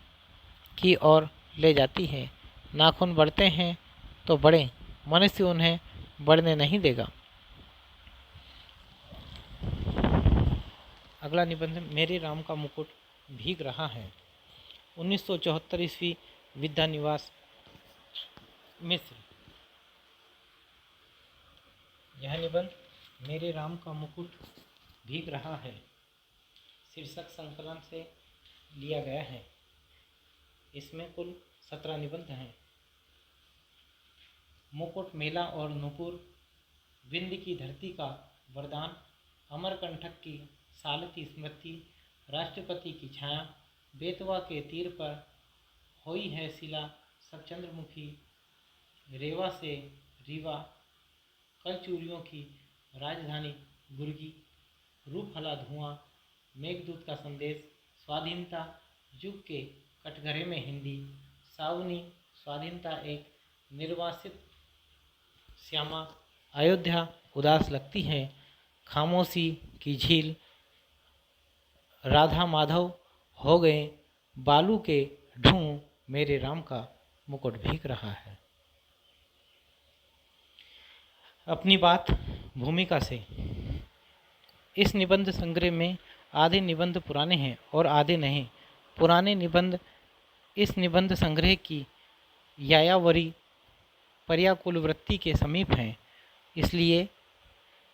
A: की ओर ले जाती है। नाखून बढ़ते हैं तो बढ़े, मनुष्य उन्हें बढ़ने नहीं देगा। अगला निबंध, मेरे राम का मुकुट भीग रहा है। 1974 ईस्वी, विद्या निवास, मिस्र। यह निबंध मेरे राम का मुकुट भीग रहा है शीर्षक संकलन से लिया गया है। इसमें कुल 17 निबंध हैं। मुकुट, मेला और नुपुर विंध्य की धरती का वरदान, अमरकंटक की सालती स्मृति, राष्ट्रपति की छाया, बेतवा के तीर पर हुई है शिला, सब चंद्रमुखी, रेवा से रीवा, कलचूरियों की राजधानी गुर्गी, रूपहला धुआं, मेघदूत का संदेश, स्वाधीनता युग के कटघरे में हिंदी, सावनी, स्वाधीनता एक निर्वासित श्यामा, अयोध्या उदास लगती है, खामोशी की झील, राधा माधव हो गए बालू के ढूं, मेरे राम का मुकुट भीग रहा है। अपनी बात भूमिका से। इस निबंध संग्रह में आधे निबंध पुराने हैं और आधे नए। पुराने निबंध इस निबंध संग्रह की यायावरी पर्याकुल वृत्ति के समीप हैं, इसलिए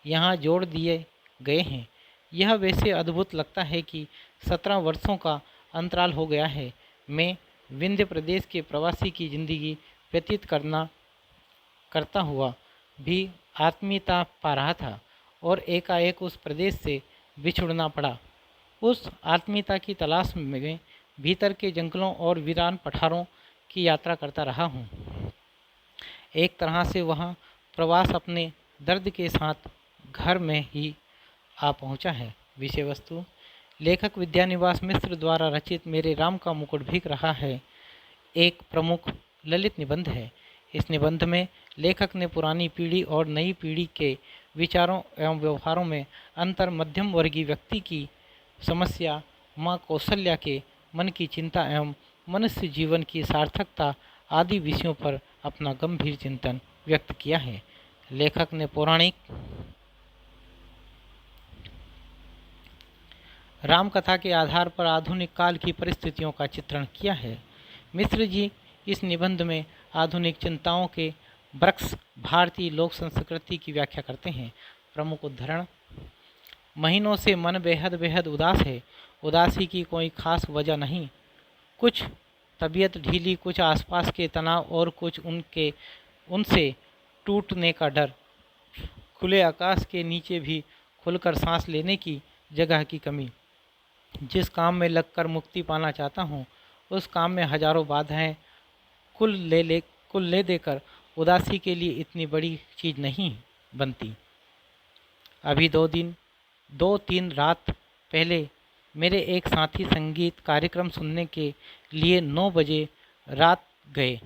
A: यहाँ जोड़ दिए गए हैं। यह वैसे अद्भुत लगता है कि 17 वर्षों का अंतराल हो गया है। मैं विंध्य प्रदेश के प्रवासी की जिंदगी व्यतीत करता हुआ भी आत्मीयता पा रहा था और एकाएक उस प्रदेश से बिछुड़ना पड़ा। उस आत्मीयता की तलाश में भीतर के जंगलों और वीरान पठारों की यात्रा करता रहा हूँ। एक तरह से वह प्रवास अपने दर्द के साथ घर में ही आ पहुँचा है। विषय वस्तु, लेखक विद्यानिवास मिश्र द्वारा रचित मेरे राम का मुकुट भीग रहा है एक प्रमुख ललित निबंध है। इस निबंध में लेखक ने पुरानी पीढ़ी और नई पीढ़ी के विचारों एवं व्यवहारों में अंतर, मध्यम वर्गीय व्यक्ति की समस्या, माँ कौशल्या के मन की चिंता एवं मनुष्य जीवन की सार्थकता आदि विषयों पर अपना गंभीर चिंतन व्यक्त किया है। लेखक ने पौराणिक राम कथा के आधार पर आधुनिक काल की परिस्थितियों का चित्रण किया है। मिश्र जी इस निबंध में आधुनिक चिंताओं के वृक्ष भारतीय लोक संस्कृति की व्याख्या करते हैं। प्रमुख उद्धरण, महीनों से मन बेहद बेहद उदास है। उदासी की कोई खास वजह नहीं, कुछ तबीयत ढीली, कुछ आसपास के तनाव और कुछ उनसे टूटने का डर। खुले आकाश के नीचे भी खुलकर सांस लेने की जगह की कमी। जिस काम में लगकर मुक्ति पाना चाहता हूँ उस काम में हजारों बाधाएं। कुल ले देकर उदासी के लिए इतनी बड़ी चीज़ नहीं बनती। अभी 2-3 रात पहले मेरे एक साथी संगीत कार्यक्रम सुनने के लिए 9 बजे रात गए।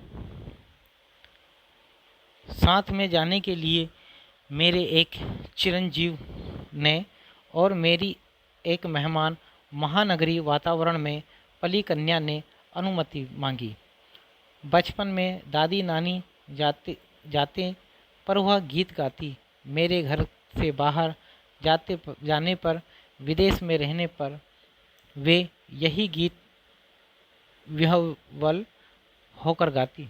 A: साथ में जाने के लिए मेरे एक चिरंजीव ने और मेरी एक मेहमान महानगरीय वातावरण में पली कन्या ने अनुमति मांगी। बचपन में दादी नानी जाते पर वह गीत गाती। मेरे घर से बाहर जाने पर, विदेश में रहने पर वे यही गीत विह्वल होकर गाती।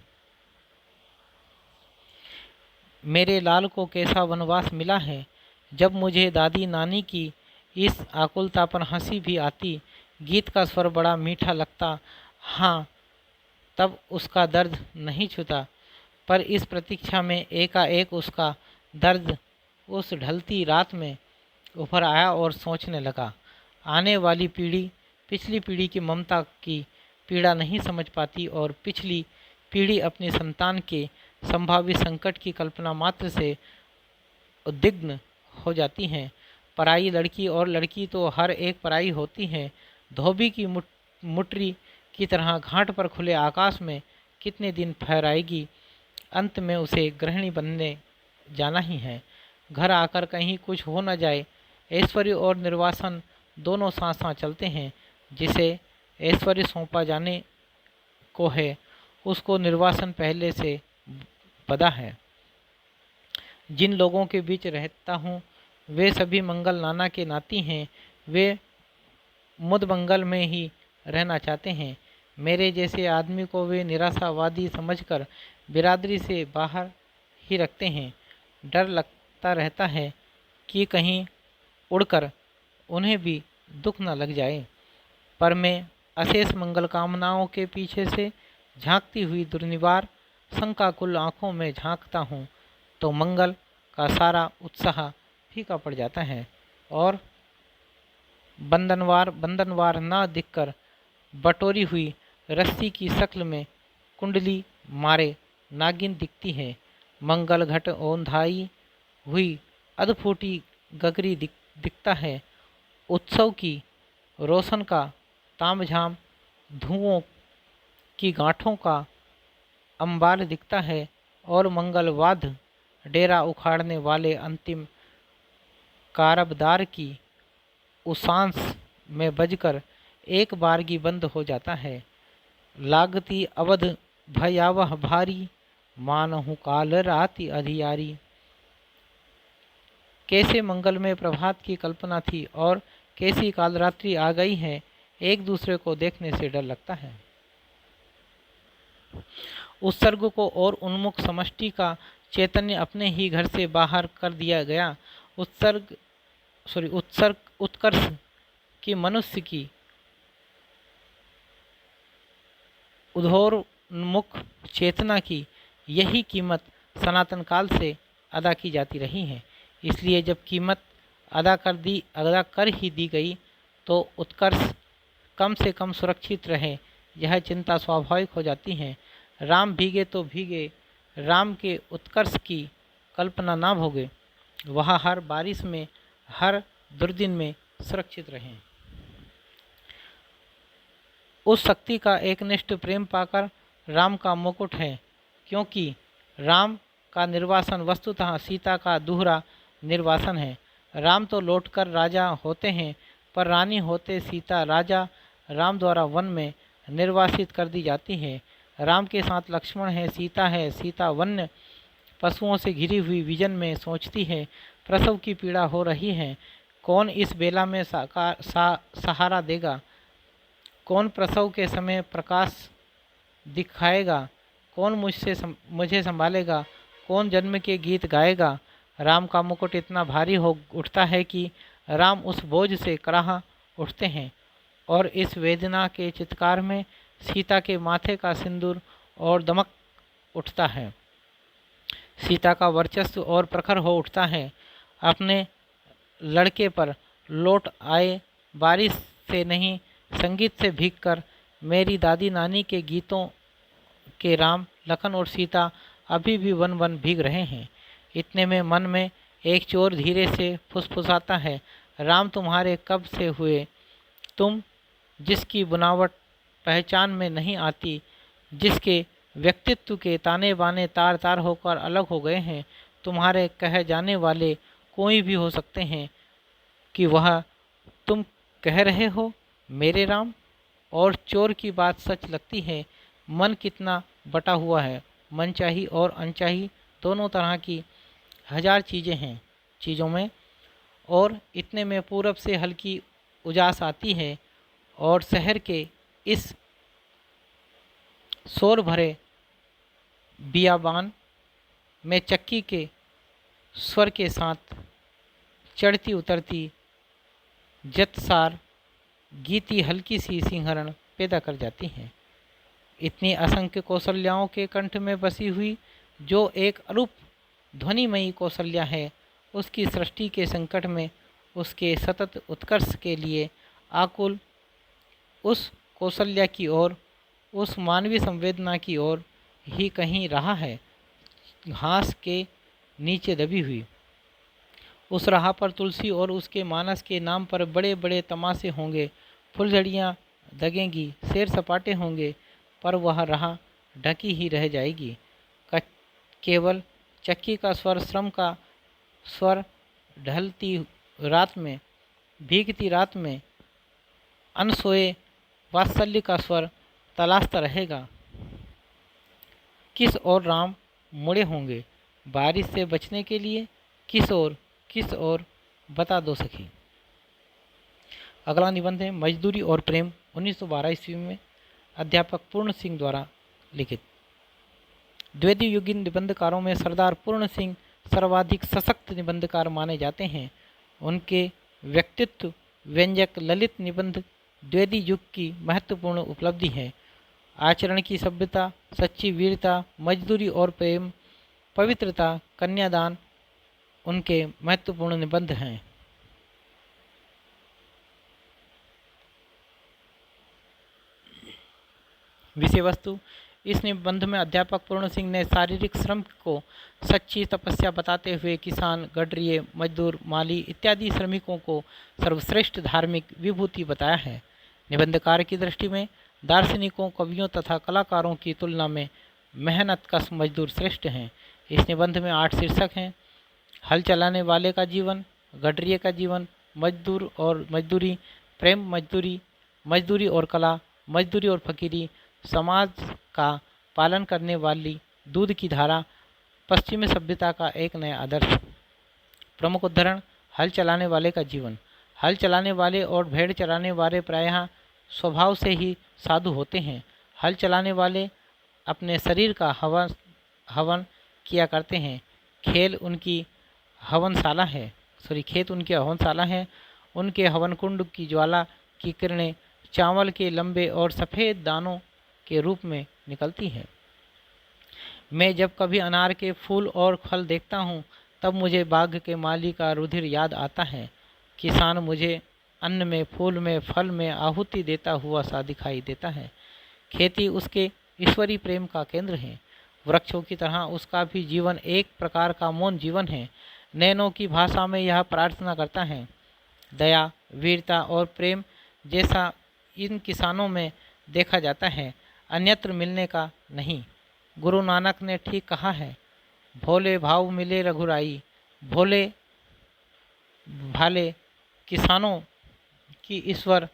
A: मेरे लाल को कैसा वनवास मिला है। जब मुझे दादी नानी की इस आकुलता पर हंसी भी आती, गीत का स्वर बड़ा मीठा लगता, हाँ, तब उसका दर्द नहीं छूता। पर इस प्रतीक्षा में एकाएक उसका दर्द उस ढलती रात में उभर आया और सोचने लगा। आने वाली पीढ़ी पिछली पीढ़ी की ममता की पीड़ा नहीं समझ पाती और पिछली पीढ़ी अपनी संतान के संभावित संकट की कल्पना मात्र से उद्विग्न हो जाती हैं। पराई लड़की, और लड़की तो हर एक पराई होती है, धोबी की मुटरी की तरह घाट पर खुले आकाश में कितने दिन फहराएगी। अंत में उसे गृहिणी बनने जाना ही है। घर आकर कहीं कुछ हो न जाए। ऐश्वर्य और निर्वासन दोनों साथ साथ चलते हैं। जिसे ऐश्वर्य सौंपा जाने को है उसको निर्वासन पहले से बदा है। जिन लोगों के बीच रहता हूँ वे सभी मंगल नाना के नाती हैं। वे मुदमंगल में ही रहना चाहते हैं। मेरे जैसे आदमी को वे निराशावादी समझकर बिरादरी से बाहर ही रखते हैं। डर लगता रहता है कि कहीं उड़कर उन्हें भी दुख न लग जाए। पर मैं अशेष मंगल कामनाओं के पीछे से झांकती हुई दुर्निवार शंकाकुल आँखों में झांकता हूँ तो मंगल का सारा उत्साह फीका पड़ जाता है और बंधनवार न दिखकर बटोरी हुई रस्सी की शक्ल में कुंडली मारे नागिन दिखती है। मंगल घट ओंधाई हुई अधफूटी गगरी दिखता है। उत्सव की रोशन का तामझाम धुओं की गांठों का अंबार दिखता है और मंगलवाद डेरा उखाड़ने वाले अंतिम कारबदार की उसांस में बजकर एक बारगी बंद हो जाता है। लागती अवध भयावह भारी मानहु काल राति अधियारी। कैसे मंगलमय प्रभात की कल्पना थी और कैसी कालरात्रि आ गई है, एक दूसरे को देखने से डर लगता है। उत्सर्ग को और उन्मुख समष्टि का चैतन्य अपने ही घर से बाहर कर दिया गया। उत्कर्ष की मनुष्य की उद्धोन्मुख चेतना की यही कीमत सनातन काल से अदा की जाती रही है। इसलिए जब कीमत अदा कर ही दी गई तो उत्कर्ष कम से कम सुरक्षित रहे, यह चिंता स्वाभाविक हो जाती है। राम भीगे तो भीगे, राम के उत्कर्ष की कल्पना ना भोगे, वह हर बारिश में हर दुर्दिन में सुरक्षित रहें। उस शक्ति का एकनिष्ठ प्रेम पाकर राम का मुकुट है, क्योंकि राम का निर्वासन वस्तुतः सीता का दूहरा निर्वासन है। राम तो लौटकर राजा होते हैं, पर रानी होते सीता राजा राम द्वारा वन में निर्वासित कर दी जाती है। राम के साथ लक्ष्मण है, सीता वन्य पशुओं से घिरी हुई विजन में सोचती है, प्रसव की पीड़ा हो रही है, कौन इस बेला में सहारा देगा, कौन प्रसव के समय प्रकाश दिखाएगा, कौन मुझे संभालेगा, कौन जन्म के गीत गाएगा। राम का मुकुट इतना भारी हो उठता है कि राम उस बोझ से कराह उठते हैं और इस वेदना के चित्कार में सीता के माथे का सिंदूर और दमक उठता है। सीता का वर्चस्व और प्रखर हो उठता है। अपने लड़के पर लौट आए बारिश से नहीं, संगीत से भीगकर मेरी दादी नानी के गीतों के राम, लखन और सीता अभी भी वन वन भीग रहे हैं। इतने में मन में एक चोर धीरे से फुसफुसाता है, राम तुम्हारे कब से हुए, तुम जिसकी बुनावट पहचान में नहीं आती, जिसके व्यक्तित्व के ताने बाने तार तार होकर अलग हो गए हैं, तुम्हारे कहे जाने वाले कोई भी हो सकते हैं कि वह तुम कह रहे हो मेरे राम। और चोर की बात सच लगती है। मन कितना बटा हुआ है, मनचाही और अनचाही दोनों तरह की हजार चीज़ें हैं चीज़ों में। और इतने में पूरब से हल्की उजास आती है और शहर के इस शोर भरे बियाबान में चक्की के स्वर के साथ चढ़ती उतरती जतसार गीती हल्की सी सिंहरण पैदा कर जाती हैं। इतनी असंख्य कौशल्याओं के कंठ में बसी हुई जो एक अरूप ध्वनिमयी कौशल्या है, उसकी सृष्टि के संकट में उसके सतत उत्कर्ष के लिए आकुल उस कौशल्या की ओर, उस मानवीय संवेदना की ओर ही कहीं रहा है, घास के नीचे दबी हुई। उस राह पर तुलसी और उसके मानस के नाम पर बड़े बड़े तमाशे होंगे, फुलझड़ियाँ दगेंगी, सैर सपाटे होंगे, पर वह राह ढकी ही रह जाएगी। केवल चक्की का स्वर, श्रम का स्वर, ढलती रात में, भीगती रात में अनसोए वात्सल्य का स्वर तलाशता रहेगा। किस ओर राम मुड़े होंगे बारिश से बचने के लिए, किस ओर बता दो सखी। अगला निबंध है मजदूरी और प्रेम, 1912 ईस्वी में अध्यापक पूर्ण सिंह द्वारा लिखित। द्वितीय युगीन निबंधकारों में सरदार पूर्ण सिंह सर्वाधिक सशक्त निबंधकार माने जाते हैं। उनके व्यक्तित्व व्यंजक ललित निबंध द्वितीय युग की महत्वपूर्ण उपलब्धि है। आचरण की सभ्यता, सच्ची वीरता, मजदूरी और प्रेम, पवित्रता, कन्यादान, उनके महत्वपूर्ण निबंध हैं। विषय वस्तु: इस निबंध में अध्यापक पूर्ण सिंह ने शारीरिक श्रम को सच्ची तपस्या बताते हुए किसान, गडरिये, मजदूर, माली इत्यादि श्रमिकों को सर्वश्रेष्ठ धार्मिक विभूति बताया है। निबंधकार की दृष्टि में दार्शनिकों, कवियों तथा कलाकारों की तुलना में मेहनतकश मजदूर श्रेष्ठ हैं। इस निबंध में 8 शीर्षक हैं: हल चलाने वाले का जीवन, गडरिये का जीवन, मजदूर और मजदूरी, प्रेम मजदूरी, मजदूरी और कला, मजदूरी और फकीरी, समाज का पालन करने वाली दूध की धारा, पश्चिमी सभ्यता का एक नया आदर्श। प्रमुख उदाहरण: हल चलाने वाले का जीवन। हल चलाने वाले और भेड़ चराने वाले प्रायः स्वभाव से ही साधु होते हैं। हल चलाने वाले अपने शरीर का हवन किया करते हैं। खेत उनकी हवनशाला है। उनके हवन कुंड की ज्वाला की किरणें चावल के लंबे और सफ़ेद दानों के रूप में निकलती हैं। मैं जब कभी अनार के फूल और फल देखता हूँ तब मुझे बाग के माली का रुधिर याद आता है। किसान मुझे अन्न में, फूल में, फल में आहुति देता हुआ सा दिखाई देता है। खेती उसके ईश्वरीय प्रेम का केंद्र है। वृक्षों की तरह उसका भी जीवन एक प्रकार का मौन जीवन है। नैनों की भाषा में यह प्रार्थना करता है, दया, वीरता और प्रेम जैसा इन किसानों में देखा जाता है, अन्यत्र मिलने का नहीं। गुरु नानक ने ठीक कहा है, भोले भाव मिले रघुराई। भोले भाले किसानों की ईश्वर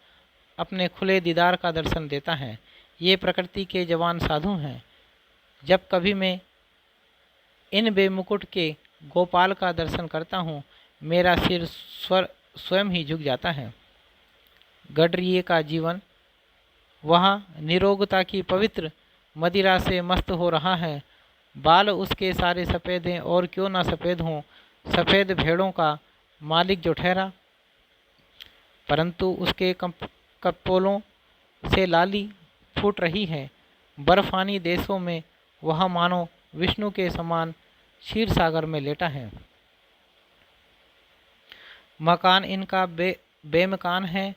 A: अपने खुले दीदार का दर्शन देता है। ये प्रकृति के जवान साधु हैं। जब कभी मैं इन बेमुकुट के गोपाल का दर्शन करता हूँ, मेरा सिर स्वयं ही झुक जाता है। गडरिये का जीवन, वह निरोगता की पवित्र मदिरा से मस्त हो रहा है। बाल उसके सारे सफ़ेद हैं, और क्यों ना सफ़ेद हों। सफ़ेद भेड़ों का मालिक जो ठहरा, परंतु उसके कपोलों से लाली फूट रही है। बर्फानी देशों में वह मानो विष्णु के समान क्षीर सागर में लेटा है। मकान इनका बेमकान है,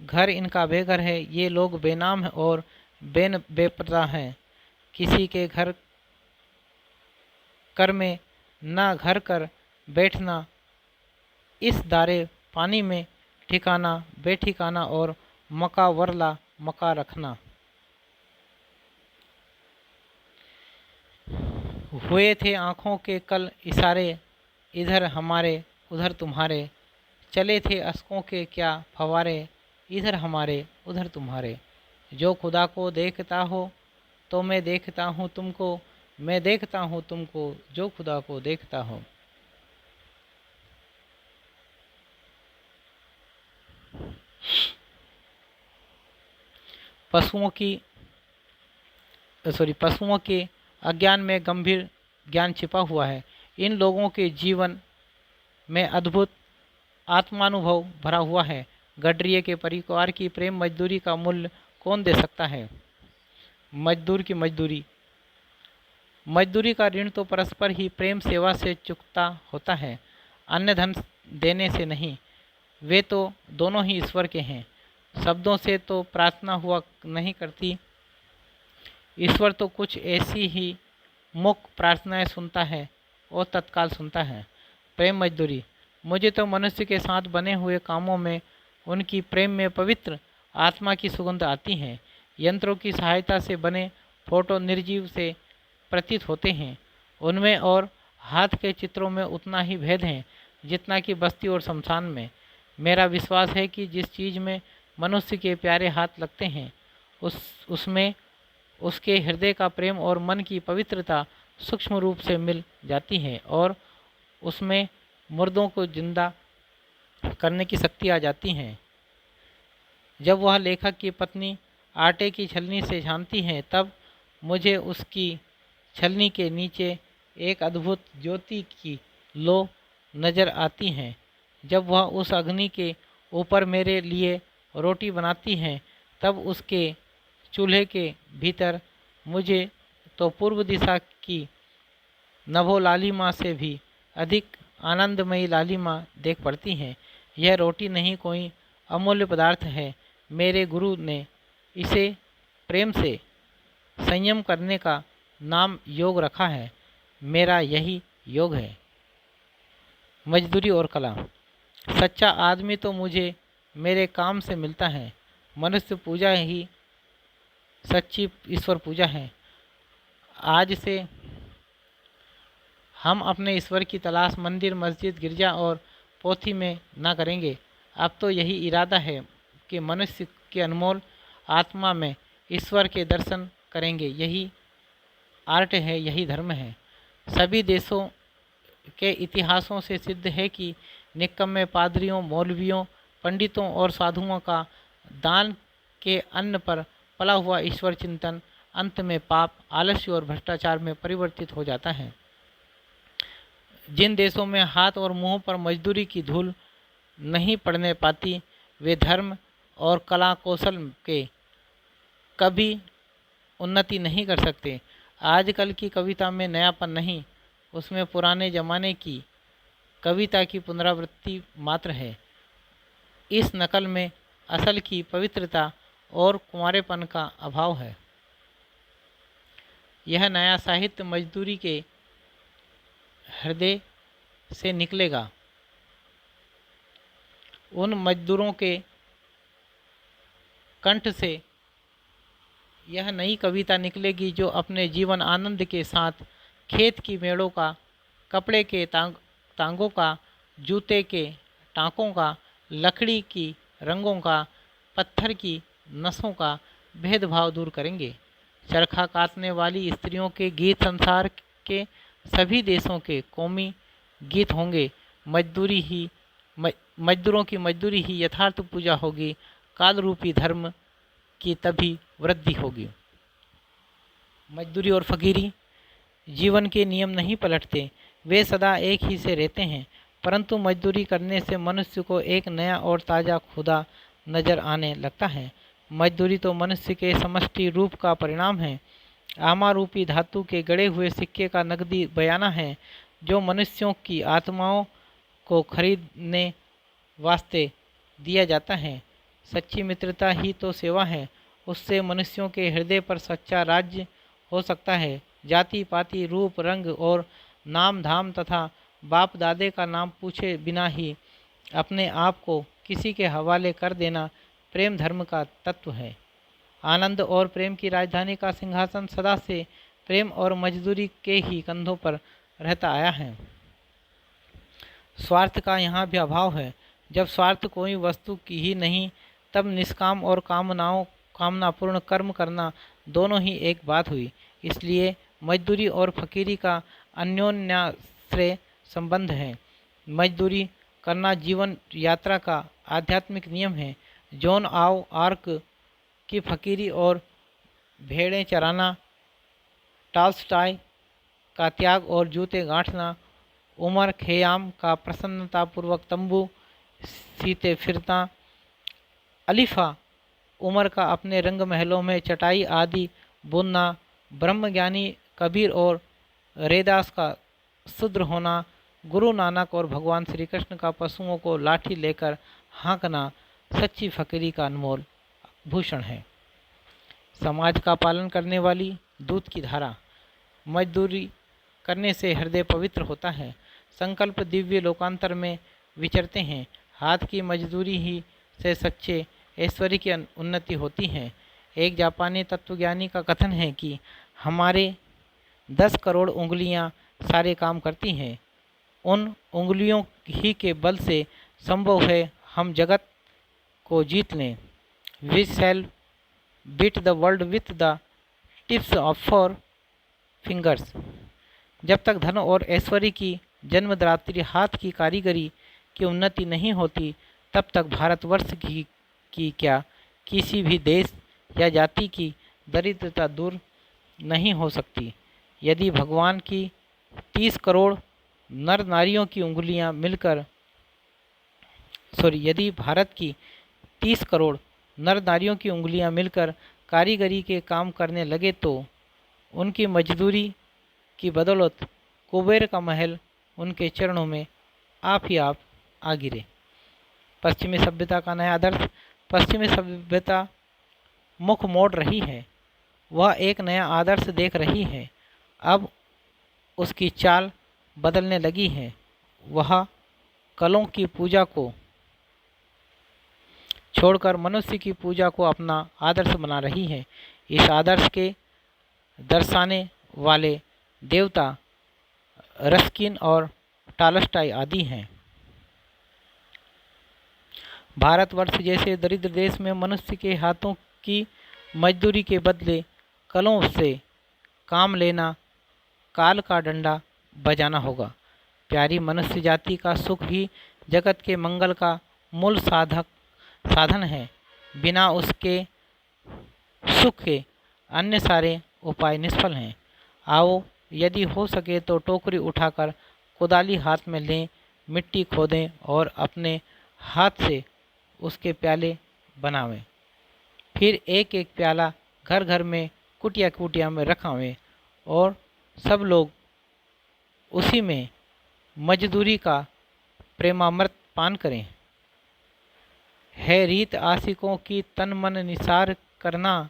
A: घर इनका बेघर है। ये लोग बेनाम हैं और बेपता हैं। किसी के घर कर में न घर कर बैठना, इस दारे पानी में ठिकाना बेठिकाना, और मका वरला मका रखना। हुए थे आँखों के कल इशारे, इधर हमारे उधर तुम्हारे। चले थे अश्कों के क्या फवारे, इधर हमारे उधर तुम्हारे। जो खुदा को देखता हो तो मैं देखता हूँ तुमको, मैं देखता हूँ तुमको जो खुदा को देखता हो। पशुओं के अज्ञान में गंभीर ज्ञान छिपा हुआ है। इन लोगों के जीवन में अद्भुत आत्मानुभव भरा हुआ है। गडरिये के परिवार की प्रेम मजदूरी का मूल्य कौन दे सकता है। मजदूर की मजदूरी का ऋण तो परस्पर ही प्रेम सेवा से चुकता होता है, अन्य धन देने से नहीं। वे तो दोनों ही ईश्वर के हैं। शब्दों से तो प्रार्थना हुआ नहीं करती। ईश्वर तो कुछ ऐसी ही मुख प्रार्थनाएं सुनता है और तत्काल सुनता है। प्रेम मजदूरी, मुझे तो मनुष्य के साथ बने हुए कामों में उनकी प्रेम में पवित्र आत्मा की सुगंध आती है। यंत्रों की सहायता से बने फोटो निर्जीव से प्रतीत होते हैं। उनमें और हाथ के चित्रों में उतना ही भेद है जितना कि बस्ती और शमशान में। मेरा विश्वास है कि जिस चीज़ में मनुष्य के प्यारे हाथ लगते हैं उसमें उसके हृदय का प्रेम और मन की पवित्रता सूक्ष्म रूप से मिल जाती है, और उसमें मुर्दों को जिंदा करने की शक्ति आ जाती है। जब वह लेखक की पत्नी आटे की छलनी से छानती है, तब मुझे उसकी छलनी के नीचे एक अद्भुत ज्योति की लो नज़र आती है। जब वह उस अग्नि के ऊपर मेरे लिए रोटी बनाती है, तब उसके चूल्हे के भीतर मुझे तो पूर्व दिशा की नभो लालिमा से भी अधिक आनंदमयी लालिमा देख पड़ती है। यह रोटी नहीं कोई अमूल्य पदार्थ है। मेरे गुरु ने इसे प्रेम से संयम करने का नाम योग रखा है। मेरा यही योग है। मजदूरी और कला। सच्चा आदमी तो मुझे मेरे काम से मिलता है। मनुष्य पूजा ही सच्ची ईश्वर पूजा है। आज से हम अपने ईश्वर की तलाश मंदिर, मस्जिद, गिरजा और पोथी में न करेंगे। अब तो यही इरादा है कि मनुष्य के अनमोल आत्मा में ईश्वर के दर्शन करेंगे। यही आर्ट है, यही धर्म है। सभी देशों के इतिहासों से सिद्ध है कि निकम्मे पादरियों, मौलवियों, पंडितों और साधुओं का दान के अन्न पर पला हुआ ईश्वर चिंतन अंत में पाप, आलस्य और भ्रष्टाचार में परिवर्तित हो जाता है। जिन देशों में हाथ और मुंह पर मजदूरी की धूल नहीं पड़ने पाती, वे धर्म और कला कौशल के कभी उन्नति नहीं कर सकते। आजकल की कविता में नयापन नहीं, उसमें पुराने ज़माने की कविता की पुनरावृत्ति मात्र है। इस नकल में असल की पवित्रता और कुंवारेपन का अभाव है। यह नया साहित्य मजदूरी के हृदय से निकलेगा। उन मजदूरों के कंठ से यह नई कविता निकलेगी जो अपने जीवन आनंद के साथ खेत की मेड़ों का, कपड़े के तांगों का, जूते के टाँकों का, लकड़ी की रंगों का, पत्थर की नसों का भेदभाव दूर करेंगे। चरखा काटने वाली स्त्रियों के गीत संसार के सभी देशों के कौमी गीत होंगे। मजदूरों की मजदूरी ही यथार्थ पूजा होगी। काल रूपी धर्म की तभी वृद्धि होगी। मजदूरी और फकीरी। जीवन के नियम नहीं पलटते, वे सदा एक ही से रहते हैं, परंतु मजदूरी करने से मनुष्य को एक नया और ताज़ा खुदा नजर आने लगता है। मजदूरी तो मनुष्य के समष्टि रूप का परिणाम है। आमा रूपी धातु के गड़े हुए सिक्के का नकदी बयाना है जो मनुष्यों की आत्माओं को खरीदने वास्ते दिया जाता है। सच्ची मित्रता ही तो सेवा है। उससे मनुष्यों के हृदय पर सच्चा राज्य हो सकता है। जाति पाति, रूप रंग और नाम धाम तथा बाप दादे का नाम पूछे बिना ही अपने आप को किसी के हवाले कर देना प्रेम धर्म का तत्व है। आनंद और प्रेम की राजधानी का सिंहासन सदा से प्रेम और मजदूरी के ही कंधों पर रहता आया है। स्वार्थ का यहाँ भी अभाव है। जब स्वार्थ कोई वस्तु की ही नहीं, तब निष्काम और कामनापूर्ण कर्म करना दोनों ही एक बात हुई। इसलिए मजदूरी और फकीरी का अन्योन्याश्रय संबंध है। मजदूरी करना जीवन यात्रा का आध्यात्मिक नियम है। जॉन ऑफ आर्क की फकीरी और भेड़ें चराना, टॉल्स्टॉय का त्याग और जूते गांठना, उमर खयाम का प्रसन्नतापूर्वक तंबू सीते फिरना, अलीफा उमर का अपने रंग महलों में चटाई आदि बुनना, ब्रह्मज्ञानी कबीर और रैदास का शूद्र होना, गुरु नानक और भगवान श्री कृष्ण का पशुओं को लाठी लेकर हाँकना सच्ची फकीरी का अनमोल भूषण है। समाज का पालन करने वाली दूध की धारा। मजदूरी करने से हृदय पवित्र होता है। संकल्प दिव्य लोकांतर में विचरते हैं। हाथ की मजदूरी ही से सच्चे ऐश्वर्य की उन्नति होती है। एक जापानी तत्वज्ञानी का कथन है कि हमारे 10 करोड़ उंगलियां सारे काम करती हैं। उन उंगलियों ही के बल से संभव है हम जगत को जीत लें। We shall beat the world with the tips of 4 fingers. जब तक धन और ऐश्वर्य की जन्मदात्री हाथ की कारीगरी की उन्नति नहीं होती, तब तक भारतवर्ष की क्या किसी भी देश या जाति की दरिद्रता दूर नहीं हो सकती। यदि भगवान की 30 करोड़ नर नारियों की उंगलियां मिलकर यदि भारत की 30 करोड़ नर नारियों की उंगलियां मिलकर कारीगरी के काम करने लगे तो उनकी मजदूरी की बदौलत कुबेर का महल उनके चरणों में आप ही आप आ गिरे। पश्चिमी सभ्यता का नया आदर्श। पश्चिमी सभ्यता मुख मोड़ रही है, वह एक नया आदर्श देख रही है। अब उसकी चाल बदलने लगी है। वह कलों की पूजा को छोड़कर मनुष्य की पूजा को अपना आदर्श बना रही है। इस आदर्श के दर्शाने वाले देवता रस्किन और टॉलस्टॉय आदि हैं। भारतवर्ष जैसे दरिद्र देश में मनुष्य के हाथों की मजदूरी के बदले कलों से काम लेना काल का डंडा बजाना होगा। प्यारी मनुष्य जाति का सुख ही जगत के मंगल का मूल साधन है। बिना उसके सुख के अन्य सारे उपाय निष्फल हैं। आओ, यदि हो सके तो टोकरी उठाकर कुदाली हाथ में लें, मिट्टी खोदें और अपने हाथ से उसके प्याले बनावें। फिर एक एक प्याला घर घर में कुटिया कुटिया में रखावें और सब लोग उसी में मजदूरी का प्रेमामृत पान करें। है रीत आशिकों की तन मन निसार करना,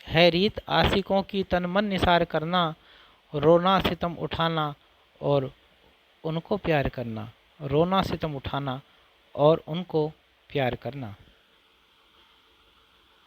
A: है रीत आशिकों की तन मन निसार करना, रोना सितम उठाना और उनको प्यार करना, रोना सितम उठाना और उनको प्यार करना।